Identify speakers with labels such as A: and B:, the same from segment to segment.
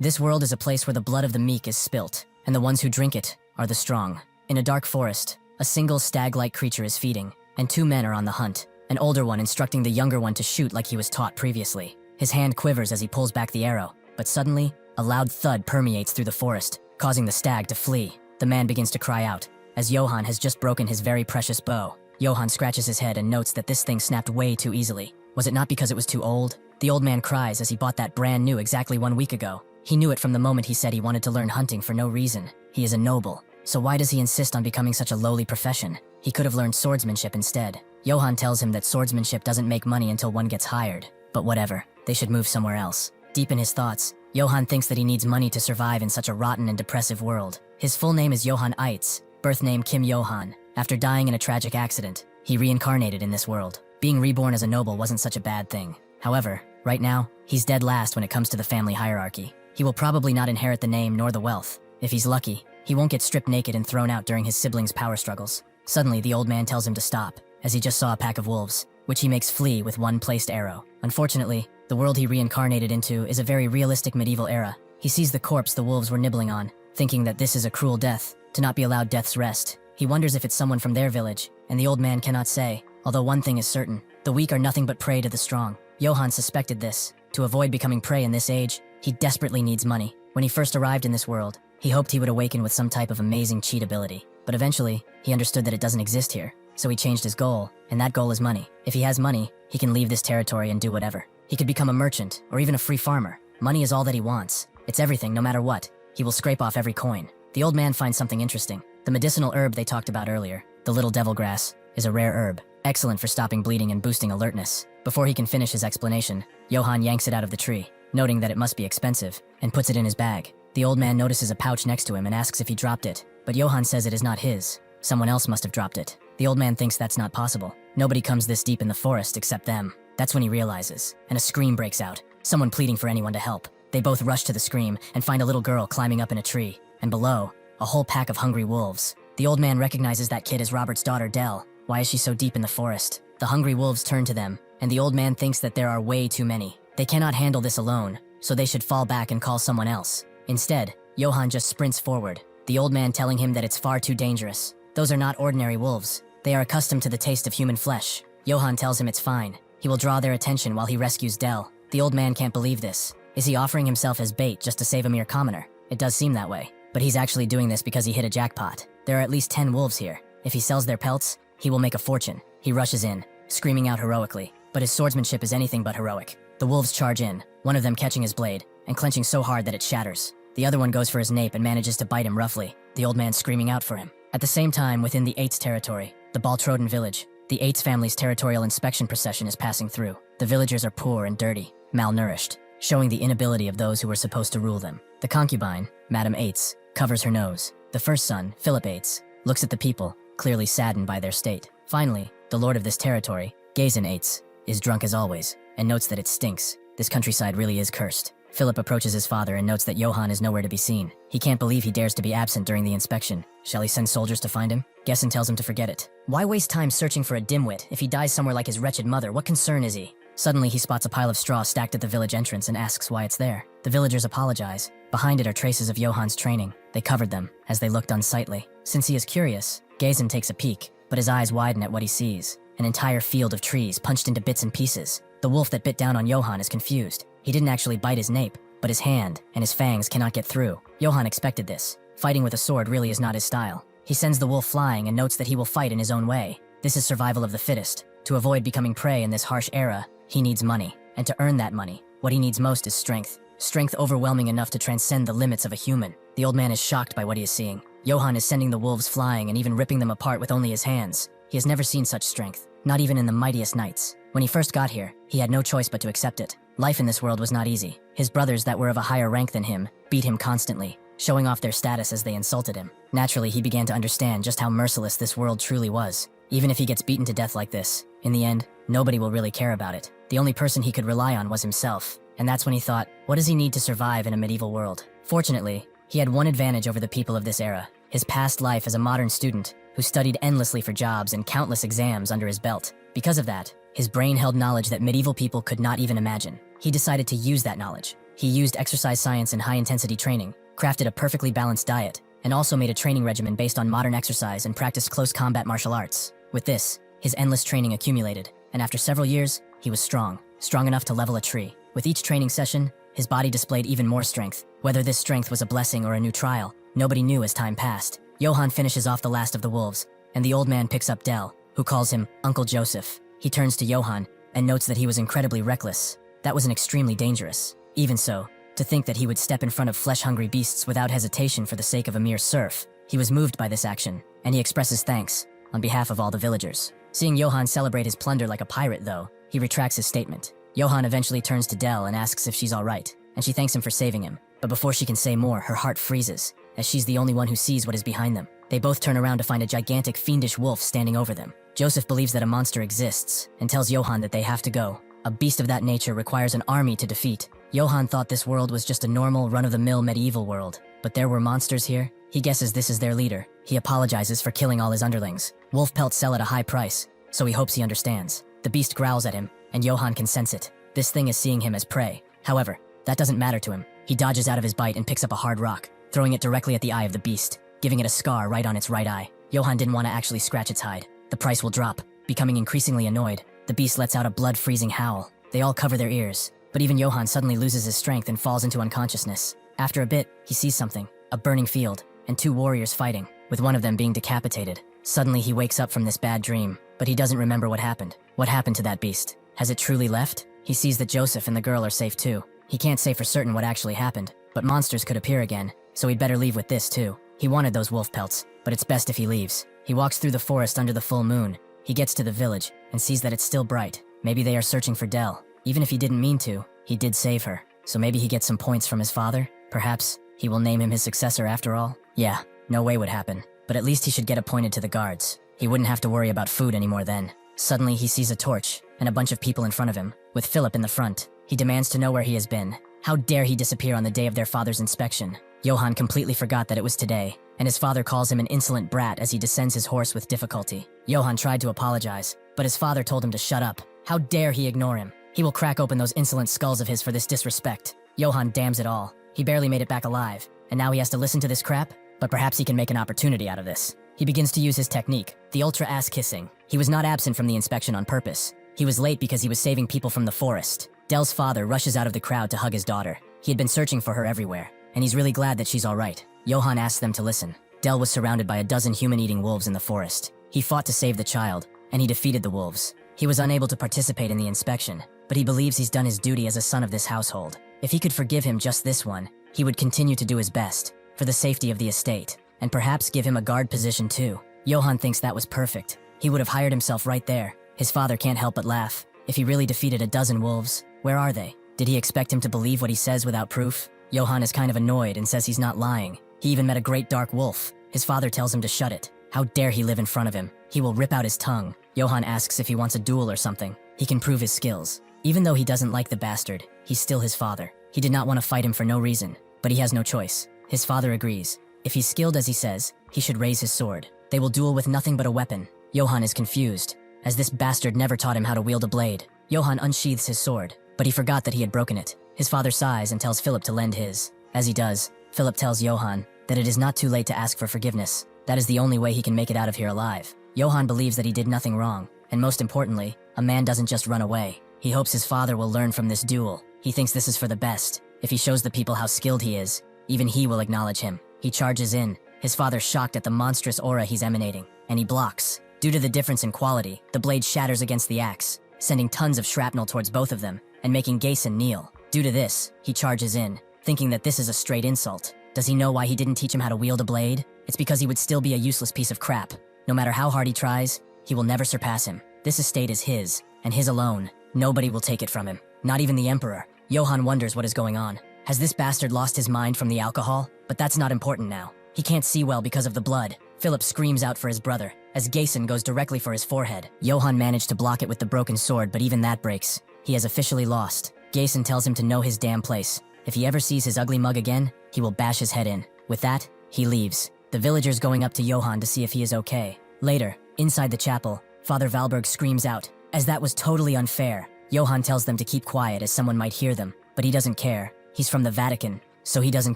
A: This world is a place where the blood of the meek is spilt, and the ones who drink it are the strong. In a dark forest, a single stag-like creature is feeding, and two men are on the hunt, an older one instructing the younger one to shoot like he was taught previously. His hand quivers as he pulls back the arrow, but suddenly, a loud thud permeates through the forest, causing the stag to flee. The man begins to cry out, as Yohan has just broken his very precious bow. Yohan scratches his head and notes that this thing snapped way too easily. Was it not because it was too old? The old man cries as he bought that brand new exactly 1 week ago. He knew it from the moment he said he wanted to learn hunting for no reason. He is a noble, so why does he insist on becoming such a lowly profession? He could have learned swordsmanship instead. Yohan tells him that swordsmanship doesn't make money until one gets hired. But whatever, they should move somewhere else. Deep in his thoughts, Yohan thinks that he needs money to survive in such a rotten and depressive world. His full name is Johann Aitz, birth name Kim Yohan. After dying in a tragic accident, he reincarnated in this world. Being reborn as a noble wasn't such a bad thing. However, right now, he's dead last when it comes to the family hierarchy. He will probably not inherit the name nor the wealth. If he's lucky, he won't get stripped naked and thrown out during his siblings' power struggles. Suddenly, the old man tells him to stop, as he just saw a pack of wolves, which he makes flee with one placed arrow. Unfortunately, the world he reincarnated into is a very realistic medieval era. He sees the corpse the wolves were nibbling on, thinking that this is a cruel death, to not be allowed death's rest. He wonders if it's someone from their village, and the old man cannot say, although one thing is certain, the weak are nothing but prey to the strong. Yohan suspected this. To avoid becoming prey in this age, he desperately needs money. When he first arrived in this world, he hoped he would awaken with some type of amazing cheat ability. But eventually, he understood that it doesn't exist here. So he changed his goal, and that goal is money. If he has money, he can leave this territory and do whatever. He could become a merchant, or even a free farmer. Money is all that he wants. It's everything, no matter what. He will scrape off every coin. The old man finds something interesting. The medicinal herb they talked about earlier, the little devil grass, is a rare herb, excellent for stopping bleeding and boosting alertness. Before he can finish his explanation, Yohan yanks it out of the tree, noting that it must be expensive, and puts it in his bag. The old man notices a pouch next to him and asks if he dropped it, but Yohan says it is not his. Someone else must have dropped it. The old man thinks that's not possible. Nobody comes this deep in the forest except them. That's when he realizes, and a scream breaks out, someone pleading for anyone to help. They both rush to the scream and find a little girl climbing up in a tree, and below, a whole pack of hungry wolves. The old man recognizes that kid as Robert's daughter, Dell. Why is she so deep in the forest? The hungry wolves turn to them, and the old man thinks that there are way too many. They cannot handle this alone, so they should fall back and call someone else. Instead, Yohan just sprints forward, the old man telling him that it's far too dangerous. Those are not ordinary wolves. They are accustomed to the taste of human flesh. Yohan tells him it's fine. He will draw their attention while he rescues Dell. The old man can't believe this. Is he offering himself as bait just to save a mere commoner? It does seem that way. But he's actually doing this because he hit a jackpot. There are at least 10 wolves here. If he sells their pelts, he will make a fortune. He rushes in, screaming out heroically. But his swordsmanship is anything but heroic. The wolves charge in, one of them catching his blade, and clenching so hard that it shatters. The other one goes for his nape and manages to bite him roughly, the old man screaming out for him. At the same time, within the Aitz territory, the Baltroden village, the Aitz family's territorial inspection procession is passing through. The villagers are poor and dirty, malnourished, showing the inability of those who were supposed to rule them. The concubine, Madame Aitz, covers her nose. The first son, Philip Aitz, looks at the people, clearly saddened by their state. Finally, the lord of this territory, Johann Aitz, is drunk as always, and notes that it stinks. This countryside really is cursed. Philip approaches his father and notes that Yohan is nowhere to be seen. He can't believe he dares to be absent during the inspection. Shall he send soldiers to find him? Gesson tells him to forget it. Why waste time searching for a dimwit? If he dies somewhere like his wretched mother, what concern is he? Suddenly, he spots a pile of straw stacked at the village entrance and asks why it's there. The villagers apologize. Behind it are traces of Yohan's training. They covered them, as they looked unsightly. Since he is curious, Gesson takes a peek, but his eyes widen at what he sees. An entire field of trees punched into bits and pieces. The wolf that bit down on Yohan is confused. He didn't actually bite his nape, but his hand and his fangs cannot get through. Yohan expected this. Fighting with a sword really is not his style. He sends the wolf flying and notes that he will fight in his own way. This is survival of the fittest. To avoid becoming prey in this harsh era, he needs money. And to earn that money, what he needs most is strength. Strength overwhelming enough to transcend the limits of a human. The old man is shocked by what he is seeing. Yohan is sending the wolves flying and even ripping them apart with only his hands. He has never seen such strength, not even in the mightiest knights. When he first got here, he had no choice but to accept it. Life in this world was not easy. His brothers that were of a higher rank than him beat him constantly, showing off their status as they insulted him. Naturally, he began to understand just how merciless this world truly was. Even if he gets beaten to death like this, in the end, nobody will really care about it. The only person he could rely on was himself. And that's when he thought, what does he need to survive in a medieval world? Fortunately, he had one advantage over the people of this era. His past life as a modern student who studied endlessly for jobs and countless exams under his belt. Because of that, his brain held knowledge that medieval people could not even imagine. He decided to use that knowledge. He used exercise science and high-intensity training, crafted a perfectly balanced diet, and also made a training regimen based on modern exercise and practiced close combat martial arts. With this, his endless training accumulated, and after several years, he was strong enough to level a tree. With each training session, his body displayed even more strength. Whether this strength was a blessing or a new trial, nobody knew as time passed. Yohan finishes off the last of the wolves, and the old man picks up Del, who calls him Uncle Joseph. He turns to Yohan and notes that he was incredibly reckless. That was extremely dangerous. Even so, to think that he would step in front of flesh-hungry beasts without hesitation for the sake of a mere serf. He was moved by this action, and he expresses thanks on behalf of all the villagers. Seeing Yohan celebrate his plunder like a pirate, though, he retracts his statement. Yohan eventually turns to Del and asks if she's all right, and she thanks him for saving him. But before she can say more, her heart freezes, as she's the only one who sees what is behind them. They both turn around to find a gigantic, fiendish wolf standing over them. Joseph believes that a monster exists, and tells Yohan that they have to go. A beast of that nature requires an army to defeat. Yohan thought this world was just a normal, run-of-the-mill medieval world, but there were monsters here. He guesses this is their leader. He apologizes for killing all his underlings. Wolf pelts sell at a high price, so he hopes he understands. The beast growls at him, and Yohan can sense it. This thing is seeing him as prey. However, that doesn't matter to him. He dodges out of his bite and picks up a hard rock, throwing it directly at the eye of the beast, giving it a scar right on its right eye. Yohan didn't want to actually scratch its hide. The price will drop. Becoming increasingly annoyed, the beast lets out a blood-freezing howl. They all cover their ears, but even Yohan suddenly loses his strength and falls into unconsciousness. After a bit, he sees something, a burning field, and two warriors fighting, with one of them being decapitated. Suddenly he wakes up from this bad dream, but he doesn't remember what happened. What happened to that beast? Has it truly left? He sees that Joseph and the girl are safe too. He can't say for certain what actually happened, but monsters could appear again, so he'd better leave with this too. He wanted those wolf pelts, but it's best if he leaves. He walks through the forest under the full moon. He gets to the village, and sees that it's still bright. Maybe they are searching for Del. Even if he didn't mean to, he did save her. So maybe he gets some points from his father? Perhaps he will name him his successor after all? Yeah, no way would happen. But at least he should get appointed to the guards. He wouldn't have to worry about food anymore then. Suddenly he sees a torch, and a bunch of people in front of him, with Philip in the front. He demands to know where he has been. How dare he disappear on the day of their father's inspection? Yohan completely forgot that it was today, and his father calls him an insolent brat as he descends his horse with difficulty. Yohan tried to apologize, but his father told him to shut up. How dare he ignore him? He will crack open those insolent skulls of his for this disrespect. Yohan damns it all. He barely made it back alive, and now he has to listen to this crap? But perhaps he can make an opportunity out of this. He begins to use his technique, the ultra ass-kissing. He was not absent from the inspection on purpose. He was late because he was saving people from the forest. Del's father rushes out of the crowd to hug his daughter. He had been searching for her everywhere, and he's really glad that she's all right. Yohan asks them to listen. Del was surrounded by a dozen human-eating wolves in the forest. He fought to save the child, and he defeated the wolves. He was unable to participate in the inspection, but he believes he's done his duty as a son of this household. If he could forgive him just this one, he would continue to do his best, for the safety of the estate, and perhaps give him a guard position too. Yohan thinks that was perfect. He would have hired himself right there. His father can't help but laugh. If he really defeated a dozen wolves, where are they? Did he expect him to believe what he says without proof? Yohan is kind of annoyed and says he's not lying. He even met a great dark wolf. His father tells him to shut it. How dare he live in front of him? He will rip out his tongue. Yohan asks if he wants a duel or something. He can prove his skills. Even though he doesn't like the bastard, he's still his father. He did not want to fight him for no reason, but he has no choice. His father agrees. If he's skilled as he says, he should raise his sword. They will duel with nothing but a weapon. Yohan is confused, as this bastard never taught him how to wield a blade. Yohan unsheathes his sword, but he forgot that he had broken it. His father sighs and tells Philip to lend his. As he does, Philip tells Yohan that it is not too late to ask for forgiveness. That is the only way he can make it out of here alive. Yohan believes that he did nothing wrong, and most importantly, a man doesn't just run away. He hopes his father will learn from this duel. He thinks this is for the best. If he shows the people how skilled he is, even he will acknowledge him. He charges in, his father shocked at the monstrous aura he's emanating, and he blocks. Due to the difference in quality, the blade shatters against the axe, sending tons of shrapnel towards both of them, and making Gayson kneel. Due to this, he charges in, thinking that this is a straight insult. Does he know why he didn't teach him how to wield a blade? It's because he would still be a useless piece of crap. No matter how hard he tries, he will never surpass him. This estate is his, and his alone. Nobody will take it from him, not even the Emperor. Yohan wonders what is going on. Has this bastard lost his mind from the alcohol? But that's not important now. He can't see well because of the blood. Philip screams out for his brother, as Gayson goes directly for his forehead. Yohan managed to block it with the broken sword, but even that breaks. He has officially lost. Gayson tells him to know his damn place. If he ever sees his ugly mug again, he will bash his head in. With that, he leaves. The villagers going up to Yohan to see if he is okay. Later, inside the chapel, Father Valberg screams out, as that was totally unfair. Yohan tells them to keep quiet as someone might hear them, but he doesn't care. He's from the Vatican, so he doesn't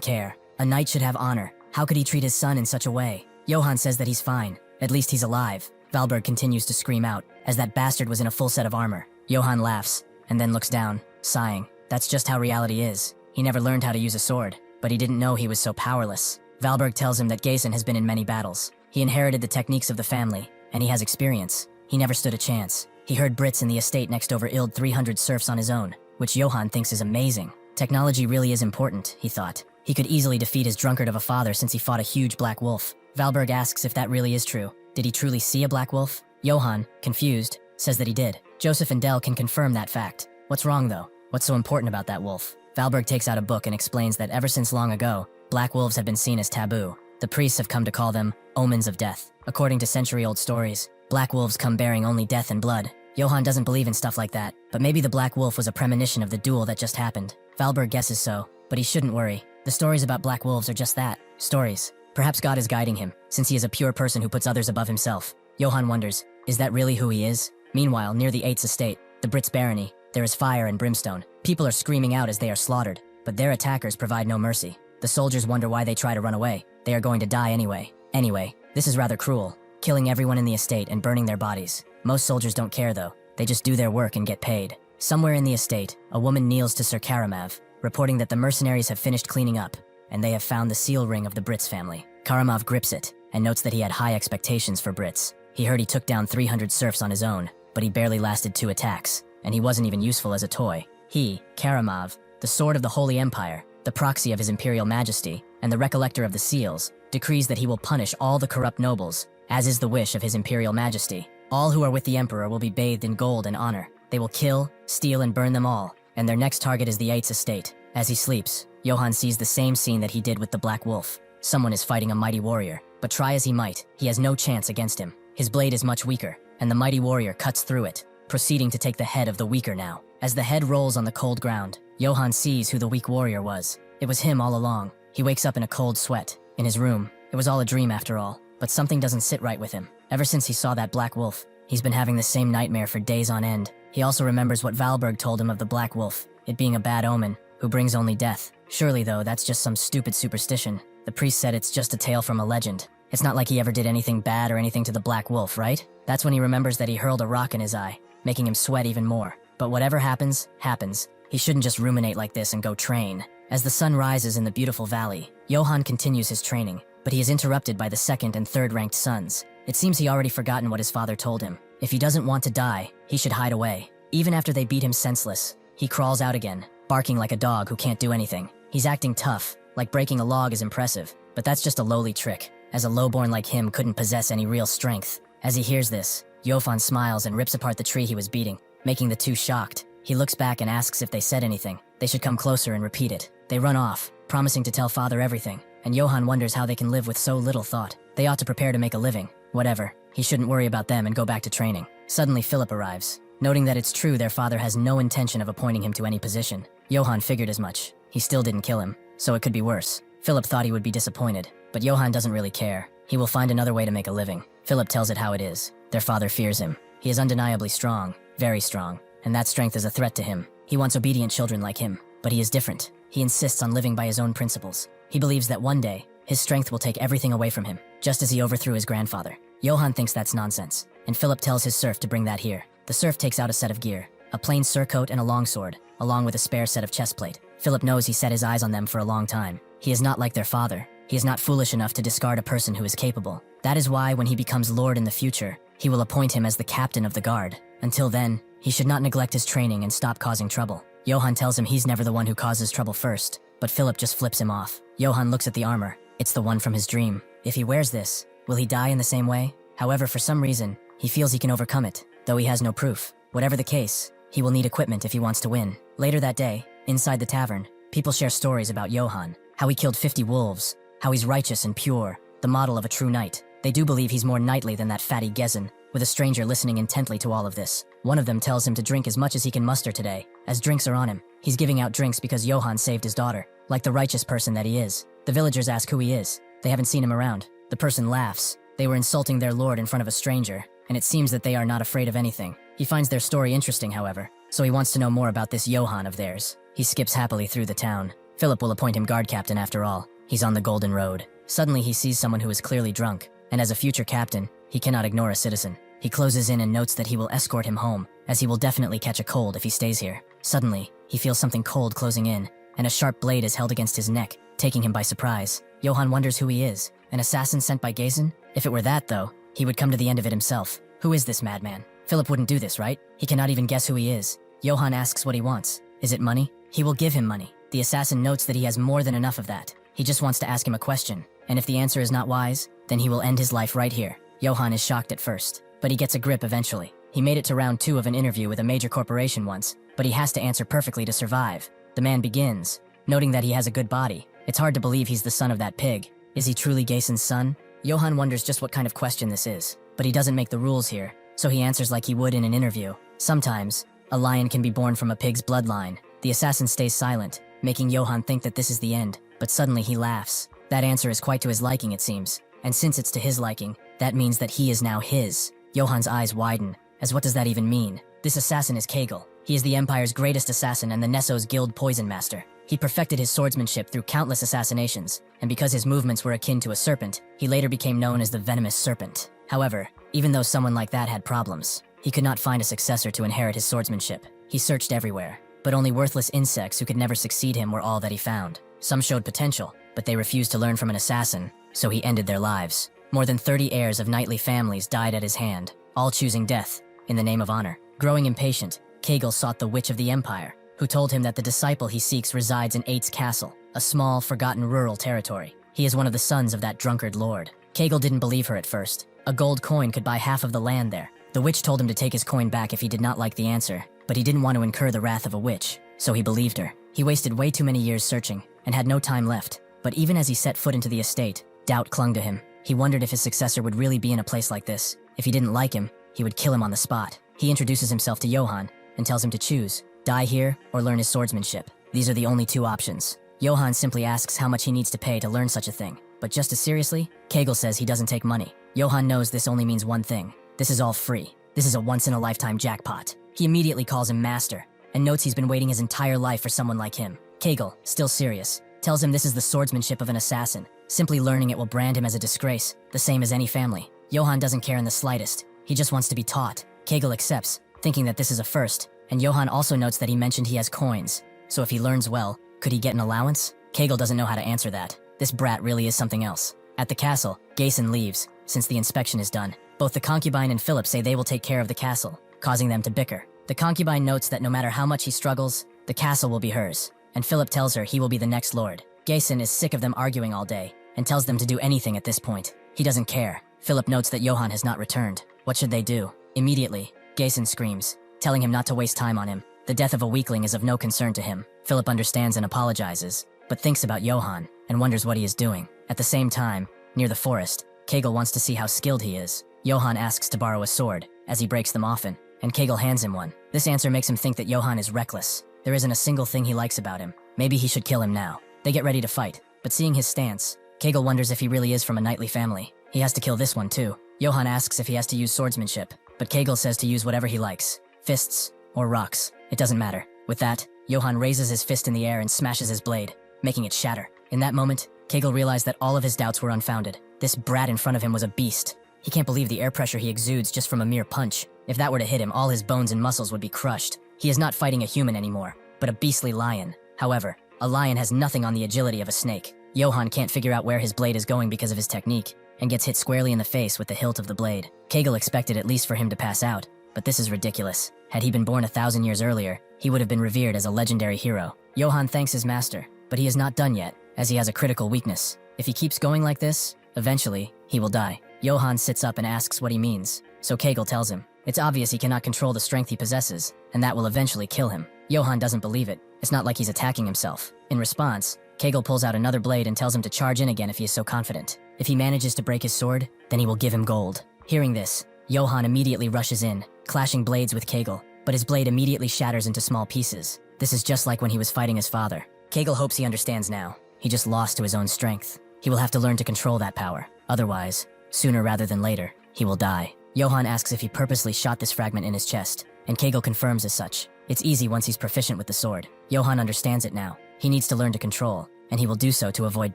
A: care. A knight should have honor. How could he treat his son in such a way? Yohan says that he's fine. At least he's alive. Valberg continues to scream out, as that bastard was in a full set of armor. Yohan laughs, and then looks down, sighing. That's just how reality is. He never learned how to use a sword, but he didn't know he was so powerless. Valberg tells him that Gason has been in many battles. He inherited the techniques of the family, and he has experience. He never stood a chance. He heard Brits in the estate next over illed 300 serfs on his own, which Yohan thinks is amazing. Technology really is important, he thought. He could easily defeat his drunkard of a father since he fought a huge black wolf. Valberg asks if that really is true. Did he truly see a black wolf? Yohan, confused, says that he did. Joseph and Dell can confirm that fact. What's wrong though? What's so important about that wolf? Valberg takes out a book and explains that ever since long ago, black wolves have been seen as taboo. The priests have come to call them omens of death. According to century-old stories, black wolves come bearing only death and blood. Yohan doesn't believe in stuff like that, but maybe the black wolf was a premonition of the duel that just happened. Valberg guesses so, but he shouldn't worry. The stories about black wolves are just that, stories. Perhaps God is guiding him, since he is a pure person who puts others above himself. Yohan wonders, is that really who he is? Meanwhile, near the Aitz estate, the Brits' barony, there is fire and brimstone. People are screaming out as they are slaughtered, but their attackers provide no mercy. The soldiers wonder why they try to run away. They are going to die anyway. Anyway, this is rather cruel, killing everyone in the estate and burning their bodies. Most soldiers don't care though. They just do their work and get paid. Somewhere in the estate, a woman kneels to Sir Karamov, reporting that the mercenaries have finished cleaning up, and they have found the seal ring of the Brits family. Karamov grips it, and notes that he had high expectations for Brits. He heard he took down 300 serfs on his own, but he barely lasted 2 attacks, and he wasn't even useful as a toy. He, Karamov, the sword of the Holy Empire, the proxy of his Imperial Majesty, and the recollector of the seals, decrees that he will punish all the corrupt nobles, as is the wish of his Imperial Majesty. All who are with the Emperor will be bathed in gold and honor. They will kill, steal, and burn them all, and their next target is the Aitz estate. As he sleeps, Yohan sees the same scene that he did with the Black Wolf. Someone is fighting a mighty warrior, but try as he might, he has no chance against him. His blade is much weaker, and the mighty warrior cuts through it, proceeding to take the head of the weaker now. As the head rolls on the cold ground, Yohan sees who the weak warrior was. It was him all along. He wakes up in a cold sweat. In his room, it was all a dream after all, but something doesn't sit right with him. Ever since he saw that Black Wolf, he's been having the same nightmare for days on end. He also remembers what Valberg told him of the Black Wolf, it being a bad omen, who brings only death. Surely though, that's just some stupid superstition. The priest said it's just a tale from a legend. It's not like he ever did anything bad or anything to the Black Wolf, right? That's when he remembers that he hurled a rock in his eye, making him sweat even more. But whatever happens, happens. He shouldn't just ruminate like this and go train. As the sun rises in the beautiful valley, Yohan continues his training, but he is interrupted by the second and third ranked sons. It seems he already forgotten what his father told him. If he doesn't want to die, he should hide away. Even after they beat him senseless, he crawls out again, barking like a dog who can't do anything. He's acting tough, like breaking a log is impressive, but that's just a lowly trick, as a lowborn like him couldn't possess any real strength. As he hears this, Yohan smiles and rips apart the tree he was beating, making the two shocked. He looks back and asks if they said anything. They should come closer and repeat it. They run off, promising to tell father everything, and Yohan wonders how they can live with so little thought. They ought to prepare to make a living. Whatever, he shouldn't worry about them and go back to training. Suddenly Philip arrives, noting that it's true their father has no intention of appointing him to any position. Yohan figured as much. He still didn't kill him, so it could be worse. Philip thought he would be disappointed, but Yohan doesn't really care. He will find another way to make a living. Philip tells it how it is. Their father fears him. He is undeniably strong, very strong, and that strength is a threat to him. He wants obedient children like him, but he is different. He insists on living by his own principles. He believes that one day, his strength will take everything away from him, just as he overthrew his grandfather. Yohan thinks that's nonsense, and Philip tells his serf to bring that here. The serf takes out a set of gear, a plain surcoat and a longsword, along with a spare set of chestplate. Philip knows he set his eyes on them for a long time. He is not like their father. He is not foolish enough to discard a person who is capable. That is why when he becomes lord in the future, he will appoint him as the captain of the guard. Until then, he should not neglect his training and stop causing trouble. Yohan tells him he's never the one who causes trouble first, but Philip just flips him off. Yohan looks at the armor. It's the one from his dream. If he wears this, will he die in the same way? However, for some reason, he feels he can overcome it, though he has no proof. Whatever the case, he will need equipment if he wants to win. Later that day, inside the tavern, people share stories about Yohan, how he killed 50 wolves, how he's righteous and pure, the model of a true knight. They do believe he's more knightly than that fatty Gezin, with a stranger listening intently to all of this. One of them tells him to drink as much as he can muster today, as drinks are on him. He's giving out drinks because Yohan saved his daughter, like the righteous person that he is. The villagers ask who he is. They haven't seen him around. The person laughs. They were insulting their lord in front of a stranger, and it seems that they are not afraid of anything. He finds their story interesting, however, so he wants to know more about this Yohan of theirs. He skips happily through the town. Philip will appoint him guard captain after all. He's on the golden road. Suddenly he sees someone who is clearly drunk, and as a future captain, he cannot ignore a citizen. He closes in and notes that he will escort him home, as he will definitely catch a cold if he stays here. Suddenly, he feels something cold closing in, and a sharp blade is held against his neck, taking him by surprise. Yohan wonders who he is. An assassin sent by Gazin? If it were that, though, he would come to the end of it himself. Who is this madman? Philip wouldn't do this, right? He cannot even guess who he is. Yohan asks what he wants. Is it money? He will give him money. The assassin notes that he has more than enough of that. He just wants to ask him a question, and if the answer is not wise, then he will end his life right here. Yohan is shocked at first, but he gets a grip eventually. He made it to round 2 of an interview with a major corporation once, but he has to answer perfectly to survive. The man begins, noting that he has a good body. It's hard to believe he's the son of that pig. Is he truly Gasin's son? Yohan wonders just what kind of question this is, but he doesn't make the rules here, so he answers like he would in an interview. Sometimes, a lion can be born from a pig's bloodline. The assassin stays silent, making Yohan think that this is the end, but suddenly he laughs. That answer is quite to his liking, it seems, and since it's to his liking, that means that he is now his. Yohan's eyes widen, as what does that even mean? This assassin is Kegel. He is the Empire's greatest assassin and the Nesso's guild poison master. He perfected his swordsmanship through countless assassinations, and because his movements were akin to a serpent, he later became known as the Venomous Serpent. However, even though someone like that had problems, he could not find a successor to inherit his swordsmanship. He searched everywhere, but only worthless insects who could never succeed him were all that he found. Some showed potential, but they refused to learn from an assassin, so he ended their lives. More than 30 heirs of knightly families died at his hand, all choosing death in the name of honor. Growing impatient, Kegel sought the Witch of the Empire, who told him that the disciple he seeks resides in Aitz Castle, a small, forgotten rural territory. He is one of the sons of that drunkard lord. Kegel didn't believe her at first. A gold coin could buy half of the land there. The witch told him to take his coin back if he did not like the answer, but he didn't want to incur the wrath of a witch, so he believed her. He wasted way too many years searching, and had no time left. But even as he set foot into the estate, doubt clung to him. He wondered if his successor would really be in a place like this. If he didn't like him, he would kill him on the spot. He introduces himself to Yohan, and tells him to choose, die here or learn his swordsmanship. These are the only 2 options. Yohan simply asks how much he needs to pay to learn such a thing. But just as seriously, Kegel says he doesn't take money. Yohan knows this only means one thing. This is all free. This is a once-in-a-lifetime jackpot. He immediately calls him master, and notes he's been waiting his entire life for someone like him. Kegel, still serious, tells him this is the swordsmanship of an assassin. Simply learning it will brand him as a disgrace, the same as any family. Yohan doesn't care in the slightest. He just wants to be taught. Kegel accepts, thinking that this is a first, and Yohan also notes that he mentioned he has coins. So if he learns well, could he get an allowance? Kegel doesn't know how to answer that. This brat really is something else. At the castle, Gasin leaves, since the inspection is done. Both the concubine and Philip say they will take care of the castle, causing them to bicker. The concubine notes that no matter how much he struggles, the castle will be hers, and Philip tells her he will be the next lord. Gasin is sick of them arguing all day, and tells them to do anything at this point. He doesn't care. Philip notes that Yohan has not returned. What should they do? Immediately, Gasin screams, telling him not to waste time on him. The death of a weakling is of no concern to him. Philip understands and apologizes, but thinks about Yohan, and wonders what he is doing. At the same time, near the forest, Kegel wants to see how skilled he is. Yohan asks to borrow a sword, as he breaks them often, and Kegel hands him one. This answer makes him think that Yohan is reckless. There isn't a single thing he likes about him. Maybe he should kill him now. They get ready to fight, but seeing his stance, Kegel wonders if he really is from a knightly family. He has to kill this one too. Yohan asks if he has to use swordsmanship, but Kegel says to use whatever he likes. Fists, or rocks, it doesn't matter. With that, Yohan raises his fist in the air and smashes his blade, making it shatter. In that moment, Kegel realized that all of his doubts were unfounded. This brat in front of him was a beast. He can't believe the air pressure he exudes just from a mere punch. If that were to hit him, all his bones and muscles would be crushed. He is not fighting a human anymore, but a beastly lion. However, a lion has nothing on the agility of a snake. Yohan can't figure out where his blade is going because of his technique, and gets hit squarely in the face with the hilt of the blade. Kegel expected at least for him to pass out, but this is ridiculous. Had he been born 1,000 years earlier, he would have been revered as a legendary hero. Yohan thanks his master, but he is not done yet, as he has a critical weakness. If he keeps going like this, eventually, he will die. Yohan sits up and asks what he means, so Kegel tells him. It's obvious he cannot control the strength he possesses, and that will eventually kill him. Yohan doesn't believe it. It's not like he's attacking himself. In response, Kegel pulls out another blade and tells him to charge in again if he is so confident. If he manages to break his sword, then he will give him gold. Hearing this, Yohan immediately rushes in, clashing blades with Kegel, but his blade immediately shatters into small pieces. This is just like when he was fighting his father. Kegel hopes he understands now. He just lost to his own strength. He will have to learn to control that power. Otherwise, sooner rather than later, he will die. Yohan asks if he purposely shot this fragment in his chest, and Kegel confirms as such. It's easy once he's proficient with the sword. Yohan understands it now. He needs to learn to control, and he will do so to avoid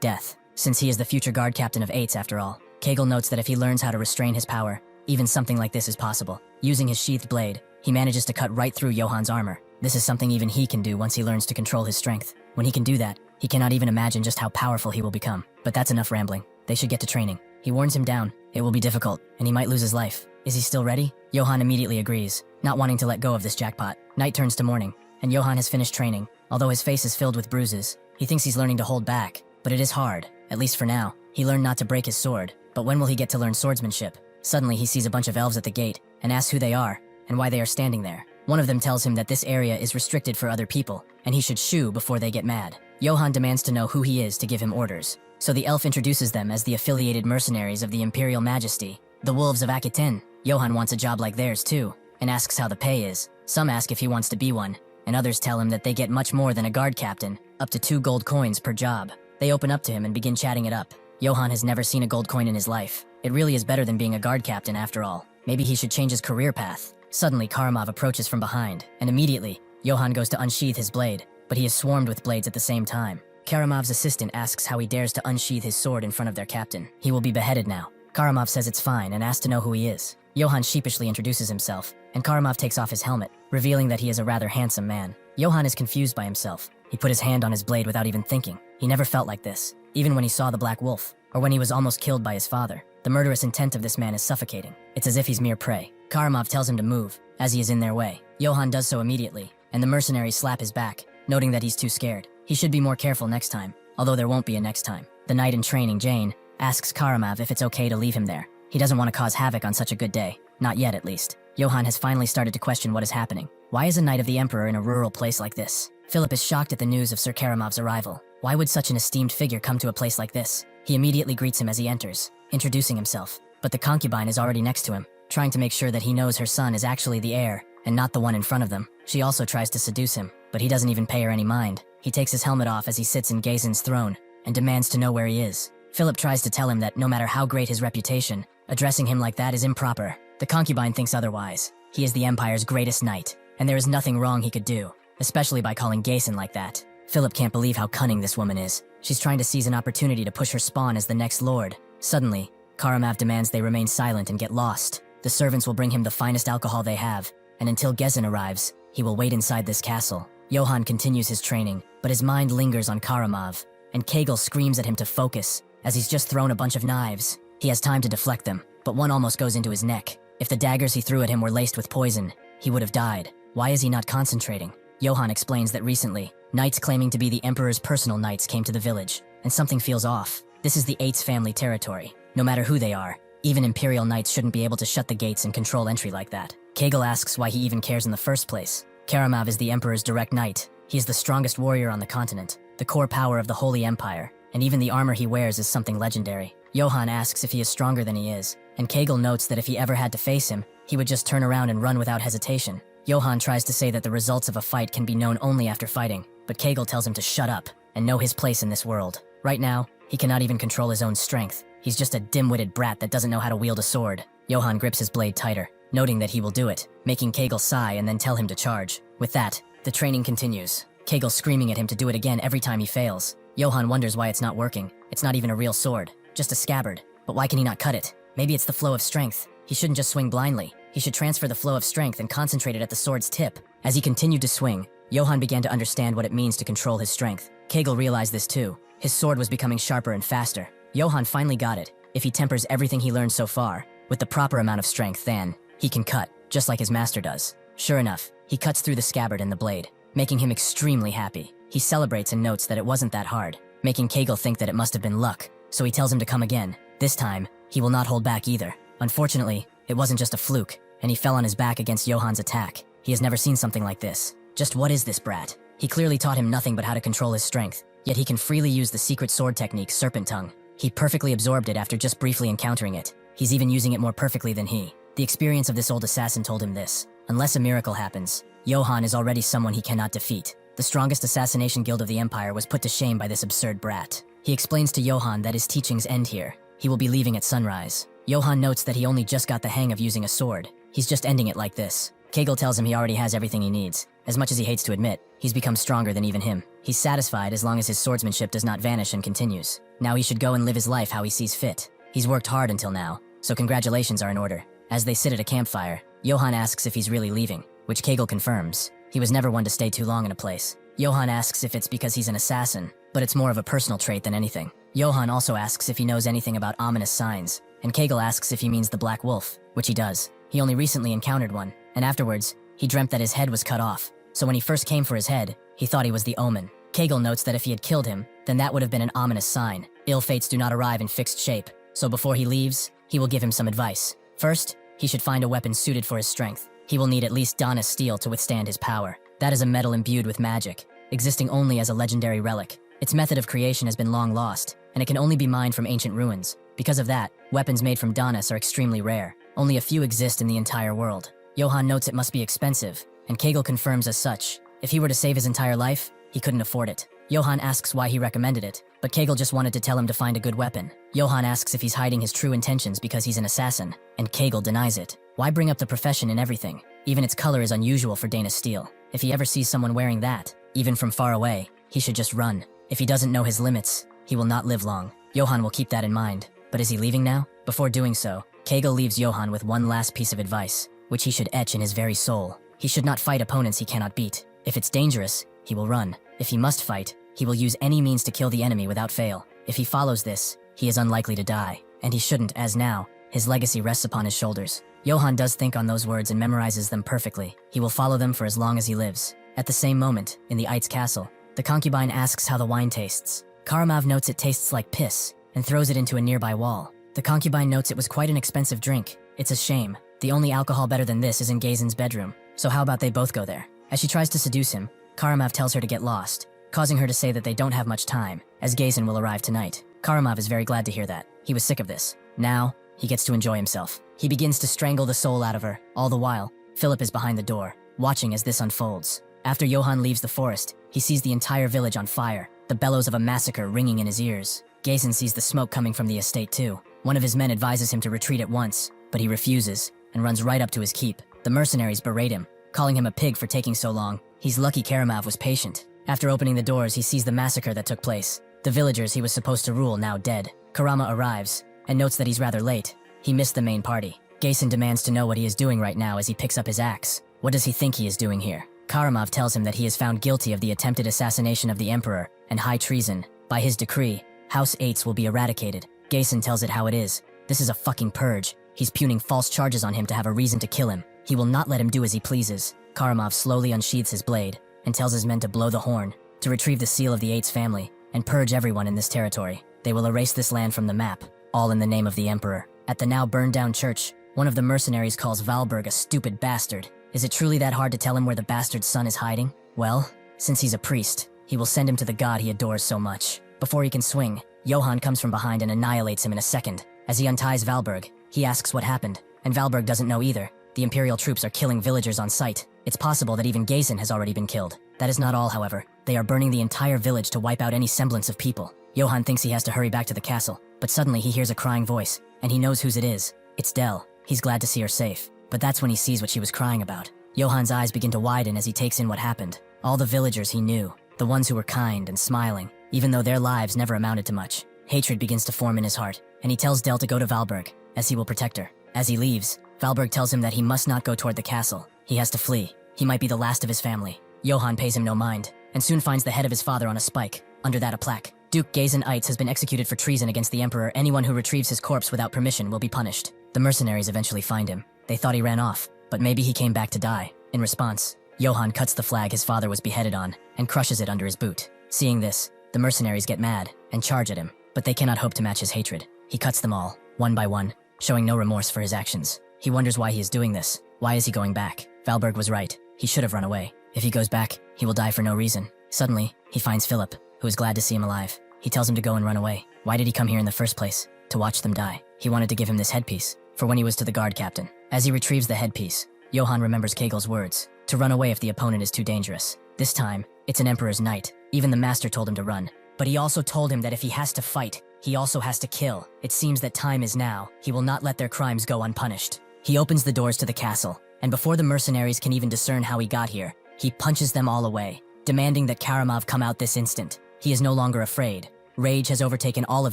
A: death. Since he is the future guard captain of Aitz after all, Kegel notes that if he learns how to restrain his power, even something like this is possible. Using his sheathed blade, he manages to cut right through Yohan's armor. This is something even he can do once he learns to control his strength. When he can do that, he cannot even imagine just how powerful he will become. But that's enough rambling. They should get to training. He warns him down. It will be difficult, and he might lose his life. Is he still ready? Yohan immediately agrees, not wanting to let go of this jackpot. Night turns to morning, and Yohan has finished training. Although his face is filled with bruises, he thinks he's learning to hold back, but it is hard, at least for now. He learned not to break his sword, but when will he get to learn swordsmanship? Suddenly he sees a bunch of elves at the gate, and asks who they are, and why they are standing there. One of them tells him that this area is restricted for other people, and he should shoo before they get mad. Yohan demands to know who he is to give him orders, so the elf introduces them as the affiliated mercenaries of the Imperial Majesty, the Wolves of Aquitaine. Yohan wants a job like theirs too, and asks how the pay is. Some ask if he wants to be one, and others tell him that they get much more than a guard captain, up to 2 gold coins per job. They open up to him and begin chatting it up. Yohan has never seen a gold coin in his life. It really is better than being a guard captain after all. Maybe he should change his career path. Suddenly, Karamov approaches from behind, and immediately, Yohan goes to unsheath his blade, but he is swarmed with blades at the same time. Karamov's assistant asks how he dares to unsheath his sword in front of their captain. He will be beheaded now. Karamov says it's fine and asks to know who he is. Yohan sheepishly introduces himself, and Karamov takes off his helmet, revealing that he is a rather handsome man. Yohan is confused by himself. He put his hand on his blade without even thinking. He never felt like this, even when he saw the Black Wolf, or when he was almost killed by his father. The murderous intent of this man is suffocating. It's as if he's mere prey. Karamov tells him to move, as he is in their way. Yohan does so immediately, and the mercenaries slap his back, noting that he's too scared. He should be more careful next time, although there won't be a next time. The night in training, Jane asks Karamov if it's okay to leave him there. He doesn't want to cause havoc on such a good day. Not yet, at least. Yohan has finally started to question what is happening. Why is a Knight of the Emperor in a rural place like this? Philip is shocked at the news of Sir Karamov's arrival. Why would such an esteemed figure come to a place like this? He immediately greets him as he enters, introducing himself. But the concubine is already next to him, trying to make sure that he knows her son is actually the heir, and not the one in front of them. She also tries to seduce him, but he doesn't even pay her any mind. He takes his helmet off as he sits in Gazen's throne, and demands to know where he is. Philip tries to tell him that no matter how great his reputation, addressing him like that is improper. The concubine thinks otherwise. He is the Empire's greatest knight, and there is nothing wrong he could do, especially by calling Gazen like that. Philip can't believe how cunning this woman is. She's trying to seize an opportunity to push her spawn as the next lord. Suddenly, Karamov demands they remain silent and get lost. The servants will bring him the finest alcohol they have, and until Gazen arrives, he will wait inside this castle. Yohan continues his training, but his mind lingers on Karamov, and Kegel screams at him to focus, as he's just thrown a bunch of knives. He has time to deflect them, but one almost goes into his neck. If the daggers he threw at him were laced with poison, he would have died. Why is he not concentrating? Yohan explains that recently, knights claiming to be the Emperor's personal knights came to the village, and something feels off. This is the Aitz family territory. No matter who they are, even Imperial knights shouldn't be able to shut the gates and control entry like that. Kegel asks why he even cares in the first place. Karamov is the Emperor's direct knight. He is the strongest warrior on the continent, the core power of the Holy Empire, and even the armor he wears is something legendary. Yohan asks if he is stronger than he is, and Kegel notes that if he ever had to face him, he would just turn around and run without hesitation. Yohan tries to say that the results of a fight can be known only after fighting, but Kegel tells him to shut up and know his place in this world. Right now, he cannot even control his own strength. He's just a dim-witted brat that doesn't know how to wield a sword. Yohan grips his blade tighter, noting that he will do it, making Kegel sigh and then tell him to charge. With that, the training continues. Kegel screaming at him to do it again every time he fails. Yohan wonders why it's not working. It's not even a real sword, just a scabbard. But why can he not cut it? Maybe it's the flow of strength. He shouldn't just swing blindly. He should transfer the flow of strength and concentrate it at the sword's tip. As he continued to swing, Yohan began to understand what it means to control his strength. Kegel realized this too. His sword was becoming sharper and faster. Yohan finally got it. If he tempers everything he learned so far with the proper amount of strength, then he can cut, just like his master does. Sure enough, he cuts through the scabbard and the blade, making him extremely happy. He celebrates and notes that it wasn't that hard, making Kegel think that it must have been luck, so he tells him to come again. This time, he will not hold back either. Unfortunately, it wasn't just a fluke, and he fell on his back against Yohan's attack. He has never seen something like this. Just what is this brat? He clearly taught him nothing but how to control his strength, yet he can freely use the secret sword technique, Serpent Tongue. He perfectly absorbed it after just briefly encountering it. He's even using it more perfectly than he. The experience of this old assassin told him this. Unless a miracle happens, Yohan is already someone he cannot defeat. The strongest assassination guild of the Empire was put to shame by this absurd brat. He explains to Yohan that his teachings end here. He will be leaving at sunrise. Yohan notes that he only just got the hang of using a sword. He's just ending it like this. Kegel tells him he already has everything he needs. As much as he hates to admit, He's become stronger than even him. He's satisfied as long as his swordsmanship does not vanish and continues. Now he should go and live his life how he sees fit. He's worked hard until now, so congratulations are in order. As they sit at a campfire, Yohan asks if he's really leaving, which Kegel confirms. He was never one to stay too long in a place. Yohan asks if it's because he's an assassin, but it's more of a personal trait than anything. Yohan also asks if he knows anything about ominous signs, and Kegel asks if he means the Black Wolf, which he does. He only recently encountered one, and afterwards, he dreamt that his head was cut off. So when he first came for his head, he thought he was the omen. Kegel notes that if he had killed him, then that would have been an ominous sign. Ill fates do not arrive in fixed shape, so before he leaves, he will give him some advice. First, he should find a weapon suited for his strength. He will need at least Dana's steel to withstand his power. That is a metal imbued with magic, existing only as a legendary relic. Its method of creation has been long lost, and it can only be mined from ancient ruins. Because of that, weapons made from Danas are extremely rare. Only a few exist in the entire world. Yohan notes it must be expensive, and Kegel confirms as such. If he were to save his entire life, he couldn't afford it. Yohan asks why he recommended it, but Kegel just wanted to tell him to find a good weapon. Yohan asks if he's hiding his true intentions because he's an assassin, and Kegel denies it. Why bring up the profession in everything? Even its color is unusual for Dana's steel. If he ever sees someone wearing that, even from far away, he should just run. If he doesn't know his limits, he will not live long. Yohan will keep that in mind. But is he leaving now? Before doing so, Kegel leaves Yohan with one last piece of advice, which he should etch in his very soul. He should not fight opponents he cannot beat. If it's dangerous, he will run. If he must fight, he will use any means to kill the enemy without fail. If he follows this, he is unlikely to die, and he shouldn't, as now, his legacy rests upon his shoulders. Yohan does think on those words and memorizes them perfectly. He will follow them for as long as he lives. At the same moment, in the Aitz castle, the concubine asks how the wine tastes. Karamov notes it tastes like piss, and throws it into a nearby wall. The concubine notes it was quite an expensive drink. It's a shame. The only alcohol better than this is in Gazen's bedroom, so how about they both go there? As she tries to seduce him, Karamov tells her to get lost, causing her to say that they don't have much time, as Gazen will arrive tonight. Karamov is very glad to hear that. He was sick of this. Now, he gets to enjoy himself. He begins to strangle the soul out of her. All the while, Philip is behind the door, watching as this unfolds. After Yohan leaves the forest, he sees the entire village on fire, the bellows of a massacre ringing in his ears. Gazen sees the smoke coming from the estate too. One of his men advises him to retreat at once, but he refuses, and runs right up to his keep. The mercenaries berate him, calling him a pig for taking so long. He's lucky Karamov was patient. After opening the doors, he sees the massacre that took place. The villagers he was supposed to rule now dead. Karama arrives, and notes that he's rather late. He missed the main party. Gazen demands to know what he is doing right now as he picks up his axe. What does he think he is doing here? Karamov tells him that he is found guilty of the attempted assassination of the emperor and high treason. By his decree, House Aitz will be eradicated. Gazen tells it how it is. This is a fucking purge. He's pugning false charges on him to have a reason to kill him. He will not let him do as he pleases. Karamov slowly unsheathes his blade and tells his men to blow the horn, to retrieve the seal of the Aitz family, and purge everyone in this territory. They will erase this land from the map, all in the name of the emperor. At the now burned down church, one of the mercenaries calls Valberg a stupid bastard. Is it truly that hard to tell him where the bastard's son is hiding? Well, since he's a priest, he will send him to the god he adores so much. Before he can swing, Yohan comes from behind and annihilates him in a second. As he unties Valberg, he asks what happened, and Valberg doesn't know either. The Imperial troops are killing villagers on sight. It's possible that even Gazen has already been killed. That is not all, however. They are burning the entire village to wipe out any semblance of people. Yohan thinks he has to hurry back to the castle, but suddenly he hears a crying voice, and he knows whose it is. It's Del. He's glad to see her safe, but that's when he sees what she was crying about. Yohan's eyes begin to widen as he takes in what happened. All the villagers he knew, the ones who were kind and smiling, even though their lives never amounted to much. Hatred begins to form in his heart, and he tells Del to go to Valberg, as he will protect her. As he leaves, Valberg tells him that he must not go toward the castle. He has to flee. He might be the last of his family. Yohan pays him no mind, and soon finds the head of his father on a spike, under that a plaque. Duke Johann Aitz has been executed for treason against the emperor. Anyone who retrieves his corpse without permission will be punished. The mercenaries eventually find him. They thought he ran off, but maybe he came back to die. In response, Yohan cuts the flag his father was beheaded on, and crushes it under his boot. Seeing this, the mercenaries get mad, and charge at him, but they cannot hope to match his hatred. He cuts them all, one by one, showing no remorse for his actions. He wonders why he is doing this. Why is he going back? Valberg was right. He should have run away. If he goes back, he will die for no reason. Suddenly, he finds Philip, who is glad to see him alive. He tells him to go and run away. Why did he come here in the first place? To watch them die. He wanted to give him this headpiece, for when he was to the guard captain. As he retrieves the headpiece, Yohan remembers Kegel's words, to run away if the opponent is too dangerous. This time, it's an emperor's knight. Even the master told him to run. But he also told him that if he has to fight, he also has to kill. It seems that time is now. He will not let their crimes go unpunished. He opens the doors to the castle, and before the mercenaries can even discern how he got here, he punches them all away. demanding that Karamov come out this instant. He is no longer afraid. Rage has overtaken all of